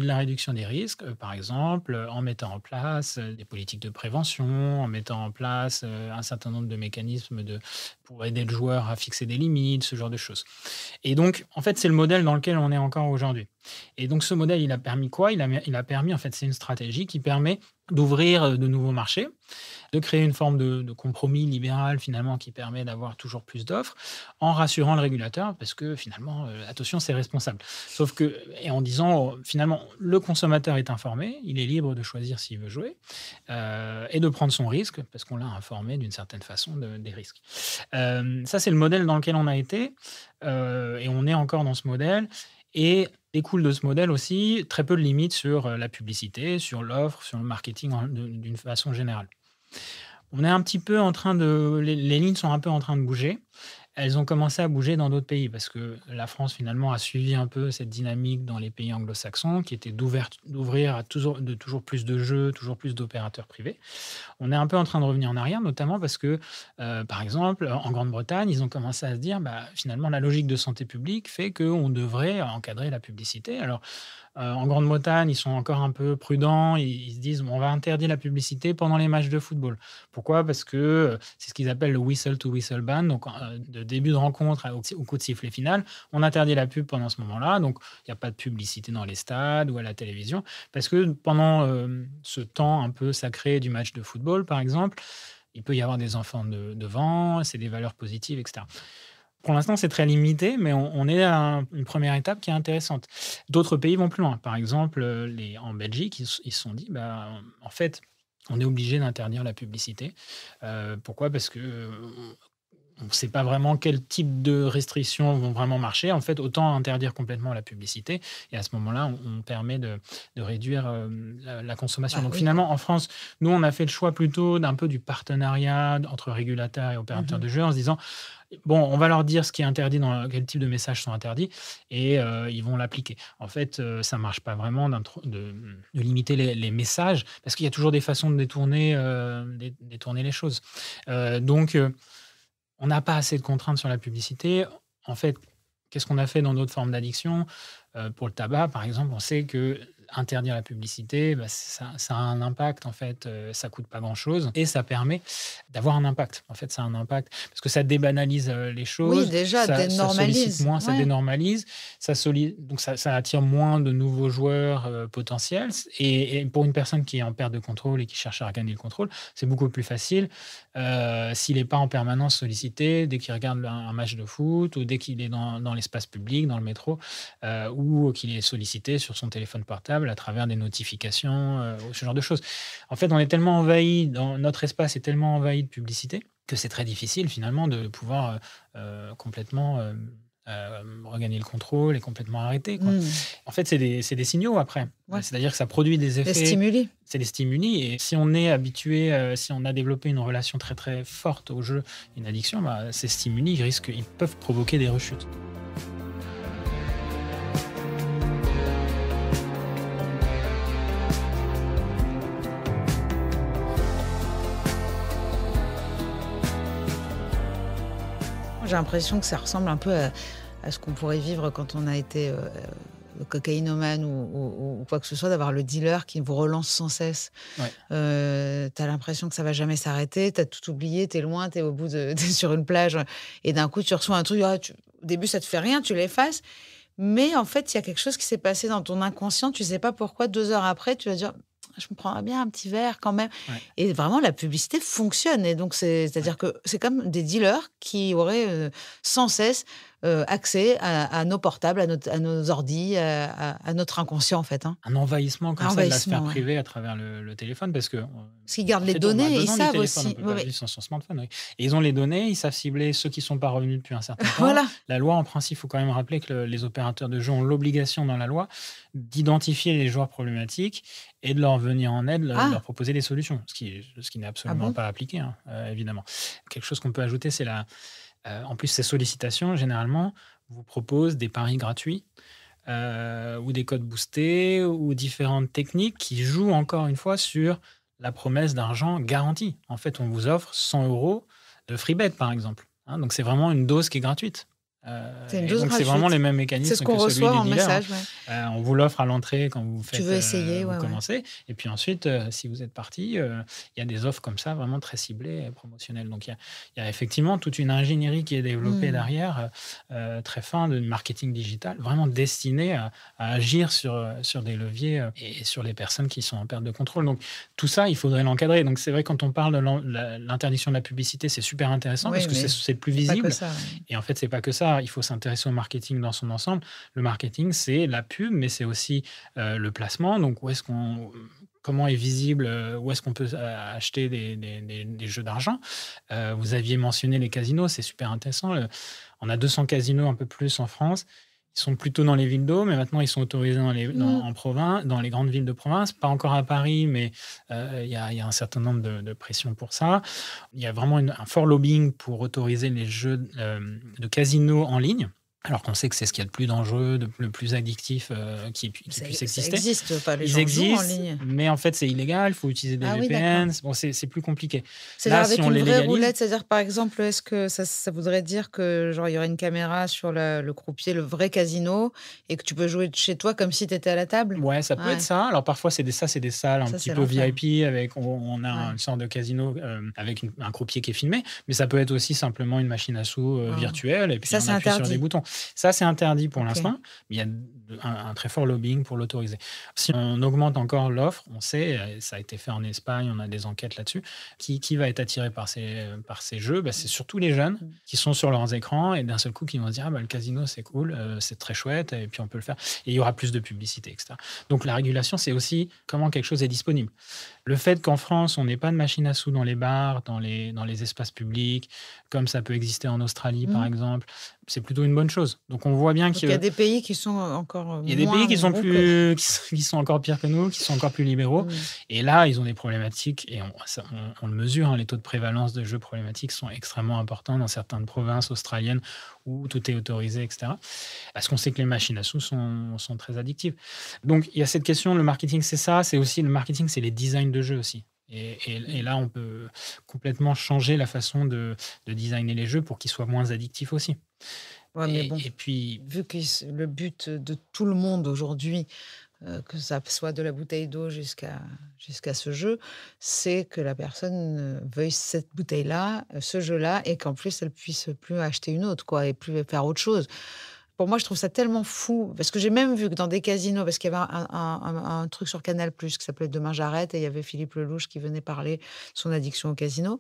de la réduction des risques, par exemple, en mettant en place des politiques de prévention, en mettant en place un certain nombre de mécanismes pour aider le joueur à fixer des limites, ce genre de choses. Et donc, en fait, c'est le modèle dans lequel on est encore aujourd'hui. Et donc, ce modèle, il a permis quoi? Il a permis, en fait, c'est une stratégie qui permet d'ouvrir de nouveaux marchés, de créer une forme de compromis libéral, finalement, qui permet d'avoir toujours plus d'offres, en rassurant le régulateur, parce que finalement, attention, c'est responsable. Sauf que, et en disant, finalement, le consommateur est informé, il est libre de choisir s'il veut jouer, et de prendre son risque, parce qu'on l'a informé d'une certaine façon des risques. Ça, c'est le modèle dans lequel on a été, et on est encore dans ce modèle. Et découle de ce modèle aussi très peu de limites sur la publicité, sur l'offre, sur le marketing d'une façon générale. On est un petit peu en train de... Les lignes sont un peu en train de bouger. Elles ont commencé à bouger dans d'autres pays parce que la France, finalement, a suivi un peu cette dynamique dans les pays anglo-saxons qui était d'ouvrir à toujours plus de jeux, toujours plus d'opérateurs privés. On est un peu en train de revenir en arrière, notamment parce que, par exemple, en Grande-Bretagne, ils ont commencé à se dire, finalement, la logique de santé publique fait qu'on devrait encadrer la publicité. Alors, en Grande-Bretagne, ils sont encore un peu prudents. Ils se disent, on va interdire la publicité pendant les matchs de football. Pourquoi? Parce que c'est ce qu'ils appellent le whistle-to-whistle ban, donc de début de rencontre au coup de sifflet final. On interdit la pub pendant ce moment-là, donc il n'y a pas de publicité dans les stades ou à la télévision, parce que pendant ce temps un peu sacré du match de football, par exemple, il peut y avoir des enfants devant, c'est des valeurs positives, etc. Pour l'instant, c'est très limité, mais on est à une première étape qui est intéressante. D'autres pays vont plus loin. Par exemple, en Belgique, ils se sont dit, en fait, on est obligé d'interdire la publicité. Pourquoi? Parce que on ne sait pas vraiment quel type de restrictions vont vraiment marcher. En fait, autant interdire complètement la publicité. Et à ce moment-là, on permet de réduire la consommation. Donc finalement, en France, nous, on a fait le choix plutôt d'un peu du partenariat entre régulateurs et opérateurs de jeux en se disant, bon, on va leur dire ce qui est interdit, quel type de messages sont interdits, et ils vont l'appliquer. En fait, ça ne marche pas vraiment de limiter les messages, parce qu'il y a toujours des façons de détourner les choses. Donc, on n'a pas assez de contraintes sur la publicité. En fait, qu'est-ce qu'on a fait dans d'autres formes d'addiction? Pour le tabac, par exemple, on sait que interdire la publicité, ça a un impact, en fait, ça coûte pas grand-chose et ça permet d'avoir un impact. En fait, ça a un impact parce que ça débanalise les choses. Oui, déjà, ça sollicite moins, ça Ouais. dénormalise, donc ça attire moins de nouveaux joueurs potentiels. Et pour une personne qui est en perte de contrôle et qui cherche à regagner le contrôle, c'est beaucoup plus facile s'il n'est pas en permanence sollicité dès qu'il regarde un match de foot ou dès qu'il est dans l'espace public, dans le métro, ou qu'il est sollicité sur son téléphone portable à travers des notifications, ce genre de choses. En fait, on est tellement envahi, notre espace est tellement envahi de publicité que c'est très difficile finalement de pouvoir complètement regagner le contrôle et complètement arrêter, quoi. En fait, c'est des signaux après. Ouais. C'est-à-dire que ça produit des effets. Les stimuli. C'est des stimuli. Et si on est habitué, si on a développé une relation très très forte au jeu, une addiction, ces stimuli ils peuvent provoquer des rechutes. J'ai l'impression que ça ressemble un peu à ce qu'on pourrait vivre quand on a été cocaïnomane ou quoi que ce soit, d'avoir le dealer qui vous relance sans cesse. Ouais. T'as l'impression que ça va jamais s'arrêter, t'as tout oublié, t'es loin, t'es t'es sur une plage et d'un coup tu reçois un truc, au début ça te fait rien, tu l'effaces, mais en fait il y a quelque chose qui s'est passé dans ton inconscient, tu sais pas pourquoi, 2 heures après tu vas dire je me prendrais bien un petit verre quand même. Ouais. Et vraiment, la publicité fonctionne. Et donc, c'est-à-dire que c'est comme des dealers qui auraient sans cesse accès à nos portables, à nos ordis, à notre inconscient, en fait. Hein. Un envahissement comme Un ça de la sphère envahissement, ouais. privée à travers le téléphone, parce que Parce qu'ils gardent en les fait, on a données, et ils besoin du savent téléphone, on aussi. peut Oui, pas oui. vivre sans son smartphone, oui. Et ils ont les données, ils savent cibler ceux qui sont pas revenus depuis un certain temps. Voilà. La loi, en principe, il faut quand même rappeler que les opérateurs de jeux ont l'obligation dans la loi d'identifier les joueurs problématiques et de leur venir en aide, Ah. leur proposer des solutions, ce qui n'est absolument bon pas appliqué, hein, évidemment. Quelque chose qu'on peut ajouter, c'est en plus, ces sollicitations, généralement, vous proposent des paris gratuits, ou des codes boostés, ou différentes techniques qui jouent encore une fois sur la promesse d'argent garanti. En fait, on vous offre 100 € de free bet, par exemple. Hein, donc, c'est vraiment une dose qui est gratuite. C'est une Et dose donc, c'est gratuite. vraiment les mêmes C'est mécanismes ce qu'on que celui reçoit des en dealers. message. Ouais. On vous l'offre à l'entrée quand vous faites, Tu veux essayer, vous ouais, ouais. commencez. Et puis ensuite, si vous êtes parti, il y a des offres comme ça, vraiment très ciblées et promotionnelles. Donc, il y a effectivement toute une ingénierie qui est développée derrière, très fin, de marketing digital, vraiment destinée à agir sur des leviers et sur les personnes qui sont en perte de contrôle. Donc, tout ça, il faudrait l'encadrer. Donc, c'est vrai, quand on parle de l'interdiction de la publicité, c'est super intéressant, Oui, parce que mais c'est le plus Pas visible. que ça. Ouais. Et en fait, c'est pas que ça. Il faut s'intéresser au marketing dans son ensemble. Le marketing, c'est la pub, mais c'est aussi le placement. Donc, comment est visible, où est-ce qu'on peut acheter des jeux d'argent. Vous aviez mentionné les casinos, c'est super intéressant. On a 200 casinos, un peu plus en France. Ils sont plutôt dans les villes d'eau, mais maintenant ils sont autorisés en province, dans les grandes villes de province. Pas encore à Paris, mais il y a un certain nombre de pressions pour ça. Il y a vraiment un fort lobbying pour autoriser les jeux de casino en ligne. Alors qu'on sait que c'est ce qu'il y a de plus dangereux, le plus addictif qui puisse Ça exister. existe, pas les Ils gens jouent en existent, ligne. mais en fait, c'est illégal. Il faut utiliser des Ah oui, VPN. Bon, c'est plus compliqué. C'est-à-dire Là, avec si on une les vraie légalise, roulette, c'est-à-dire par exemple, est-ce que ça voudrait dire que genre il y aurait une caméra sur le croupier, le vrai casino, et que tu peux jouer de chez toi comme si tu étais à la table? ouais, ça peut Ouais. être ça. Alors parfois, c'est des salles un Ça, petit c'est peu l'enfer. VIP, avec on a Ouais. une sorte de casino avec un croupier qui est filmé, mais ça peut être aussi simplement une machine à sous Ah. virtuelle, et puis Ça, on c'est appuie sur interdit. des boutons. Ça, c'est interdit pour Ok. l'instant, mais il y a un très fort lobbying pour l'autoriser. Si on augmente encore l'offre, on sait, ça a été fait en Espagne, on a des enquêtes là-dessus, qui va être attiré par ces jeux, c'est surtout les jeunes qui sont sur leurs écrans et d'un seul coup qui vont se dire le casino c'est cool, c'est très chouette, et puis on peut le faire, et il y aura plus de publicité, etc. Donc la régulation, c'est aussi comment quelque chose est disponible. Le fait qu'en France, on n'ait pas de machine à sous dans les bars, dans les espaces publics, comme ça peut exister en Australie par exemple, c'est plutôt une bonne chose. Donc on voit bien Donc, il y a des pays qui sont encore il y a des moins pays qui sont bons que... qui sont encore pires que nous, qui sont encore plus libéraux. Et là, ils ont des problématiques, et on le mesure, les taux de prévalence de jeux problématiques sont extrêmement importants dans certaines provinces australiennes où tout est autorisé, etc. Parce qu'on sait que les machines à sous sont très addictives. Donc, il y a cette question, le marketing, c'est ça. C'est aussi, le marketing, c'est les designs de jeux aussi. Et là, on peut complètement changer la façon de designer les jeux pour qu'ils soient moins addictifs aussi. Ouais, mais bon, Et puis, vu que le but de tout le monde aujourd'hui, que ça soit de la bouteille d'eau jusqu'à ce jeu, c'est que la personne veuille cette bouteille-là, ce jeu-là, et qu'en plus, elle puisse plus acheter une autre, quoi, et plus faire autre chose. Pour moi, je trouve ça tellement fou, parce que j'ai même vu que dans des casinos, parce qu'il y avait un truc sur Canal+ qui s'appelait Demain j'arrête, et il y avait Philippe Lelouch qui venait parler de son addiction au casino,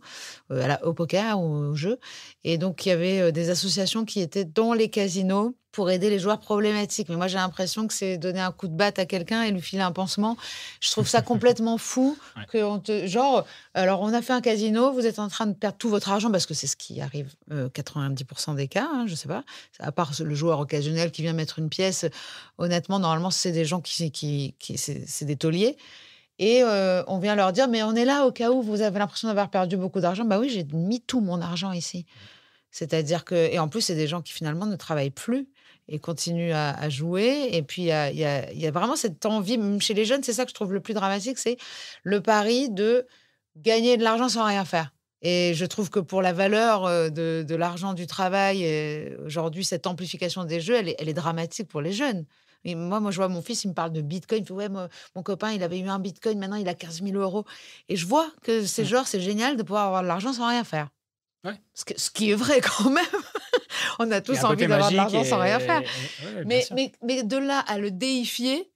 au poker ou au jeu. Et donc, il y avait des associations qui étaient dans les casinos pour aider les joueurs problématiques. Mais moi, j'ai l'impression que c'est donner un coup de batte à quelqu'un et lui filer un pansement. Je trouve ça complètement fou. Ouais. Genre, alors on a fait un casino, vous êtes en train de perdre tout votre argent, parce que c'est ce qui arrive 90% des cas, je sais pas. À part le joueur occasionnel qui vient mettre une pièce, honnêtement, normalement, c'est des gens c'est des tauliers. Et on vient leur dire, mais on est là au cas où vous avez l'impression d'avoir perdu beaucoup d'argent. Bah oui, j'ai mis tout mon argent ici. C'est-à-dire que... Et en plus, c'est des gens qui finalement ne travaillent plus et continuent à jouer. Et puis, il y a vraiment cette envie, même chez les jeunes, c'est ça que je trouve le plus dramatique, c'est le pari de gagner de l'argent sans rien faire. Et je trouve que pour la valeur de l'argent du travail, aujourd'hui, cette amplification des jeux, elle est dramatique pour les jeunes. Et moi, je vois mon fils, il me parle de Bitcoin. Il fait, ouais, mon copain, il avait eu un Bitcoin, maintenant, il a 15 000 €. Et je vois que c'est génial de pouvoir avoir de l'argent sans rien faire. Ouais. Ce qui est vrai quand même. On a tous envie d'avoir de l'argent sans rien faire. Mais de là à le déifier,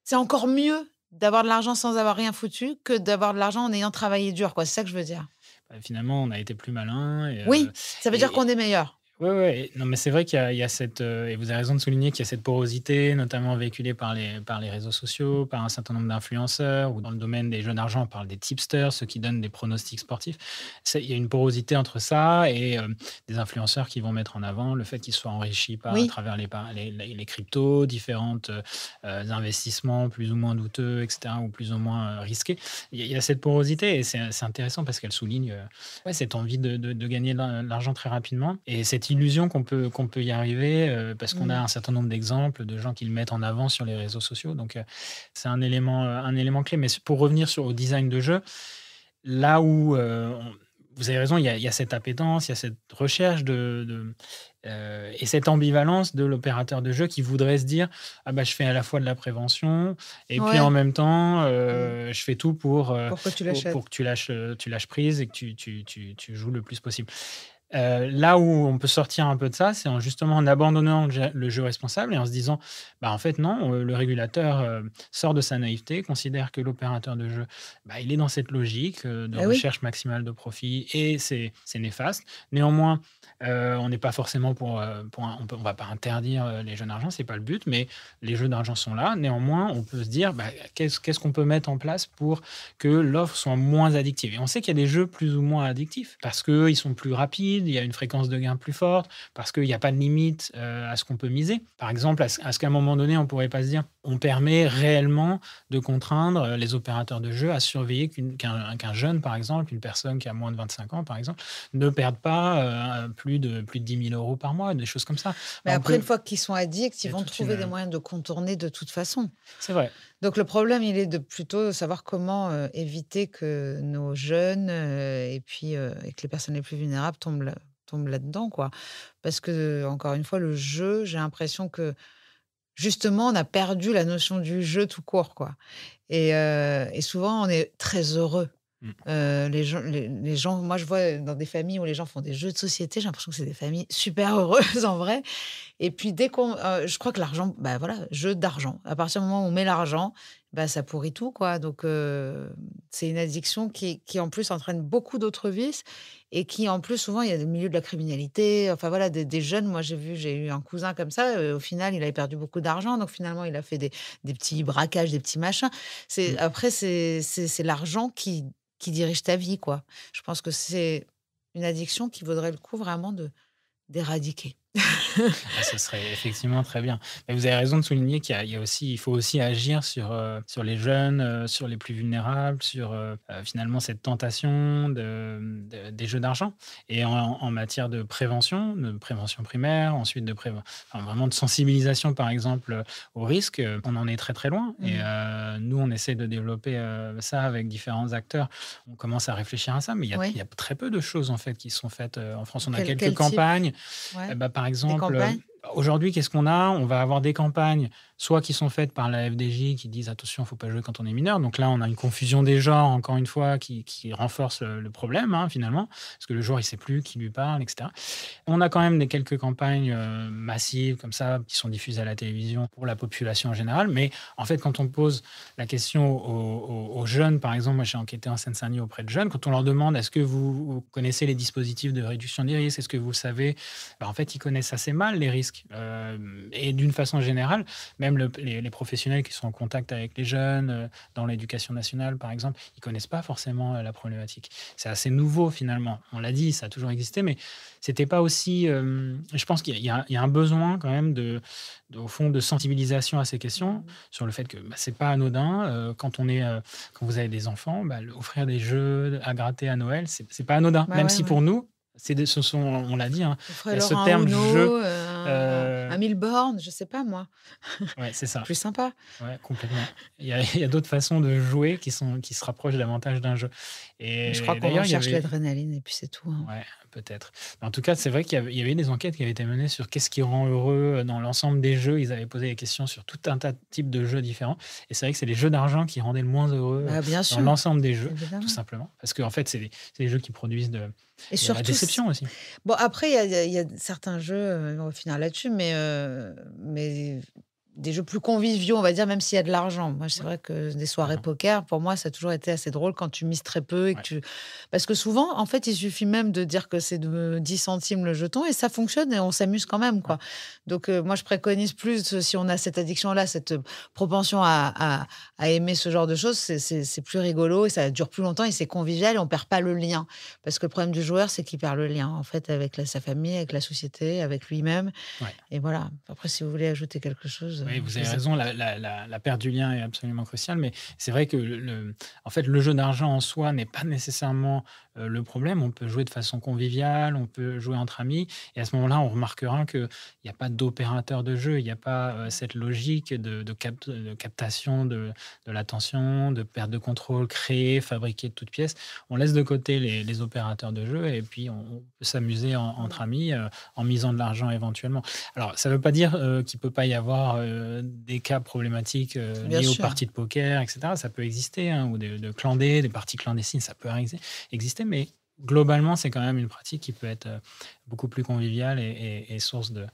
c'est encore mieux d'avoir de l'argent sans avoir rien foutu que d'avoir de l'argent en ayant travaillé dur, quoi. C'est ça que je veux dire. Finalement, on a été plus malin. Oui, ça veut dire qu'on est meilleur. Ouais, ouais, non, mais c'est vrai qu'il y a cette, et vous avez raison de souligner qu'il y a cette porosité, notamment véhiculée par les réseaux sociaux, par un certain nombre d'influenceurs ou dans le domaine des jeux d'argent, on parle des tipsters, ceux qui donnent des pronostics sportifs. Il y a une porosité entre ça et des influenceurs qui vont mettre en avant le fait qu'ils soient enrichis à Oui, travers les cryptos, différents investissements plus ou moins douteux, etc., ou plus ou moins risqués. Il y a cette porosité et c'est intéressant parce qu'elle souligne ouais, cette envie de gagner de l'argent très rapidement et cette illusion qu'on peut y arriver parce qu'on a mmh, un certain nombre d'exemples de gens qui le mettent en avant sur les réseaux sociaux. Donc, c'est un élément clé. Mais pour revenir au design de jeu, là où vous avez raison, il y a cette appétence, il y a cette recherche et cette ambivalence de l'opérateur de jeu qui voudrait se dire ah bah, je fais à la fois de la prévention et puis en ouais, même temps, mmh, je fais tout pour que tu pour l'achètes. que tu lâches prise et que tu joues le plus possible. Là où on peut sortir un peu de ça, c'est justement en abandonnant le jeu responsable et en se disant: «Bah, en fait non, le régulateur, sort de sa naïveté, considère que l'opérateur de jeu, bah, il est dans cette logique, de Eh oui, recherche maximale de profit et c'est néfaste». Néanmoins, on n'est pas forcément pour un on va pas interdire, les jeux d'argent, c'est pas le but, mais les jeux d'argent sont là. Néanmoins, on peut se dire: «Bah, qu'est-ce qu'on peut mettre en place pour que l'offre soit moins addictive?» Et on sait qu'il y a des jeux plus ou moins addictifs parce qu'ils sont plus rapides, il y a une fréquence de gain plus forte, parce qu'il n'y a pas de limite à ce qu'on peut miser. Par exemple, à ce qu'à un moment donné, on ne pourrait pas se dire on permet réellement de contraindre les opérateurs de jeu à surveiller qu'un jeune, par exemple, une personne qui a moins de 25 ans, par exemple, ne perde pas plus de 10 000 euros par mois, des choses comme ça. mais Bah, après une fois qu'ils sont addicts, il ils y a vont toute trouver des une... moyens de contourner de toute façon. C'est vrai. Donc le problème, il est de plutôt savoir comment, éviter que nos jeunes, et puis, et que les personnes les plus vulnérables tombent là-dedans, quoi. Parce que encore une fois, le jeu, j'ai l'impression que, justement, on a perdu la notion du jeu tout court, quoi. Et souvent, on est très heureux. Mm. Les gens moi, je vois dans des familles où les gens font des jeux de société, j'ai l'impression que c'est des familles super heureuses en vrai. Et puis dès qu'on je crois que l'argent, bah, voilà, jeu d'argent. À partir du moment où on met l'argent, bah, ça pourrit tout, quoi. Donc c'est une addiction qui en plus entraîne beaucoup d'autres vices et qui en plus souvent il y a des milieux de la criminalité, enfin voilà, des jeunes. Moi j'ai eu un cousin comme ça, au final il avait perdu beaucoup d'argent, donc finalement il a fait des petits braquages, des petits machins. C'est Mm. après c'est l'argent qui dirige ta vie, quoi. Je pense que c'est une addiction qui vaudrait le coup vraiment de d'éradiquer. Ah, ce serait effectivement très bien. Mais vous avez raison de souligner il faut aussi agir sur les jeunes, sur les plus vulnérables, sur finalement cette tentation des jeux d'argent. Et en matière de prévention primaire, ensuite enfin, vraiment de sensibilisation, par exemple, au risque, on en est très très loin. Et Mmh. nous, on essaie de développer ça avec différents acteurs. On commence à réfléchir à ça, mais il Oui. y a très peu de choses en fait qui sont faites en France. On a quelques Quel type? campagnes. Ouais, Bah, par des exemple, campagnes? aujourd'hui, qu'est-ce qu'on a? On va avoir des campagnes, soit qui sont faites par la FDJ qui disent: «Attention, il ne faut pas jouer quand on est mineur». Donc là, on a une confusion des genres, encore une fois, qui renforce le problème, hein, finalement, parce que le joueur, il ne sait plus qui lui parle et cetera. On a quand même quelques campagnes, massives comme ça, qui sont diffusées à la télévision pour la population en général. Mais en fait, quand on pose la question aux jeunes, par exemple, moi j'ai enquêté en Seine-Saint-Denis auprès de jeunes, quand on leur demande: «Est-ce que vous connaissez les dispositifs de réduction des risques? Est-ce que vous savez?» Bah, en fait, ils connaissent assez mal les risques. Et d'une façon générale, même les professionnels qui sont en contact avec les jeunes, dans l'éducation nationale, par exemple, ils connaissent pas forcément la problématique. C'est assez nouveau finalement. On l'a dit, ça a toujours existé, mais c'était pas aussi. Je pense qu'il y a un besoin quand même au fond, de sensibilisation à ces questions Mmh. sur le fait que bah, c'est pas anodin. Quand vous avez des enfants, bah, offrir des jeux à gratter à Noël, c'est pas anodin. Bah, Même ouais, si ouais. pour nous, ce sont, on l'a dit, hein, il y a Offrez-leur ce un terme jeu. Uno, euh, un mille-bornes, je sais pas moi. ouais, c'est ça. Plus sympa. Ouais, complètement. Il y a d'autres façons de jouer qui se rapprochent davantage d'un jeu. Mais je crois Et qu'on d'ailleurs, il y recherche avait. l'adrénaline et puis c'est tout, hein. Ouais, peut-être. Mais en tout cas, c'est vrai il y avait des enquêtes qui avaient été menées sur qu'est-ce qui rend heureux dans l'ensemble des jeux. Ils avaient posé des questions sur tout un tas de types de jeux différents. Et c'est vrai que c'est les jeux d'argent qui rendaient le moins heureux Bah, bien dans sûr, l'ensemble des jeux, tout évidemment. simplement. Parce qu'en fait, c'est des jeux qui produisent Et de la surtout déception aussi. bon après il y a certains jeux, on va finir là-dessus, mais des jeux plus conviviaux, on va dire, même s'il y a de l'argent. Moi, c'est vrai que des soirées poker, pour moi, ça a toujours été assez drôle quand tu mises très peu et que parce que souvent, en fait, il suffit même de dire que c'est de 10 centimes le jeton et ça fonctionne et on s'amuse quand même, quoi. Donc, moi, je préconise plus, si on a cette addiction-là, cette propension à aimer ce genre de choses, c'est plus rigolo et ça dure plus longtemps et c'est convivial et on perd pas le lien. Parce que le problème du joueur, c'est qu'il perd le lien, en fait, avec sa famille, avec la société, avec lui-même. Ouais. Et voilà. Après, si vous voulez ajouter quelque chose... Oui, vous avez raison, la perte du lien est absolument cruciale, mais c'est vrai que en fait, le jeu d'argent en soi n'est pas nécessairement le problème. On peut jouer de façon conviviale, on peut jouer entre amis, et à ce moment-là, on remarquera qu'il n'y a pas d'opérateur de jeu, il n'y a pas cette logique de captation de l'attention, de perte de contrôle, créer, fabriquer de toutes pièces. On laisse de côté les opérateurs de jeu, et puis on peut s'amuser entre amis en misant de l'argent éventuellement. Alors, ça ne veut pas dire qu'il ne peut pas y avoir des cas problématiques liés aux parties de poker, etc. Ça peut exister, ou de clandés, des parties clandestines, ça peut exister, mais globalement, c'est quand même une pratique qui peut être beaucoup plus conviviale et source de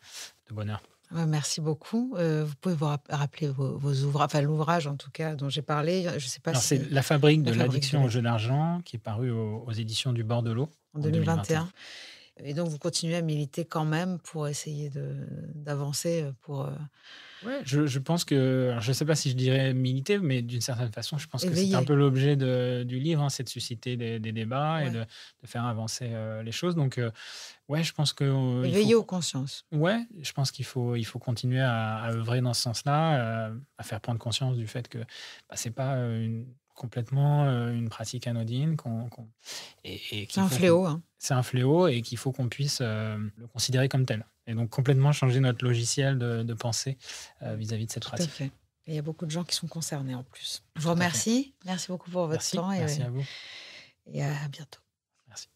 bonheur. Merci beaucoup. Vous pouvez vous rappeler vos ouvrages, enfin l'ouvrage en tout cas dont j'ai parlé. Je sais pas. Alors, c'est La fabrique de l'addiction au jeu d'argent, qui est paru aux éditions du Bord de l'eau en 2021. Et donc, vous continuez à militer quand même pour essayer d'avancer pour... Ouais, je pense que... Alors, je ne sais pas si je dirais militer, mais d'une certaine façon, je pense que c'est un peu l'objet du livre, c'est de susciter des débats et de faire avancer les choses. Donc, ouais, je pense que... Éveiller aux consciences. Ouais, je pense qu'il faut continuer à œuvrer dans ce sens-là, à faire prendre conscience du fait que ce n'est pas complètement une pratique anodine. C'est un fléau. C'est un fléau et qu'il faut qu'on puisse le considérer comme tel. Et donc complètement changer notre logiciel de pensée vis-à-vis de cette pratique. Tout à fait. Et il y a beaucoup de gens qui sont concernés en plus. Je vous remercie. Merci beaucoup pour votre temps. Merci à vous. Et à bientôt. Merci.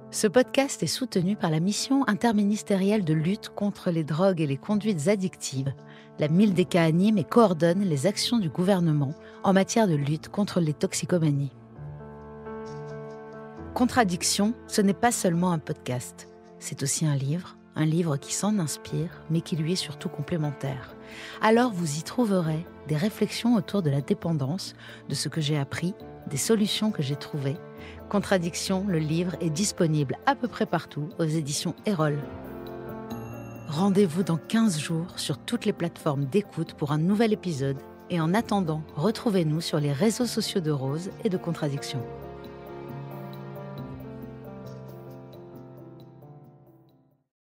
Ce podcast est soutenu par la mission interministérielle de lutte contre les drogues et les conduites addictives. La MILDECA anime et coordonne les actions du gouvernement en matière de lutte contre les toxicomanies. Contradiction, ce n'est pas seulement un podcast. C'est aussi un livre qui s'en inspire, mais qui lui est surtout complémentaire. Alors vous y trouverez des réflexions autour de la dépendance, de ce que j'ai appris, des solutions que j'ai trouvées. Contradiction, le livre est disponible à peu près partout aux éditions Erol. Rendez-vous dans 15 jours sur toutes les plateformes d'écoute pour un nouvel épisode. Et en attendant, retrouvez-nous sur les réseaux sociaux de Rose et de Contradiction.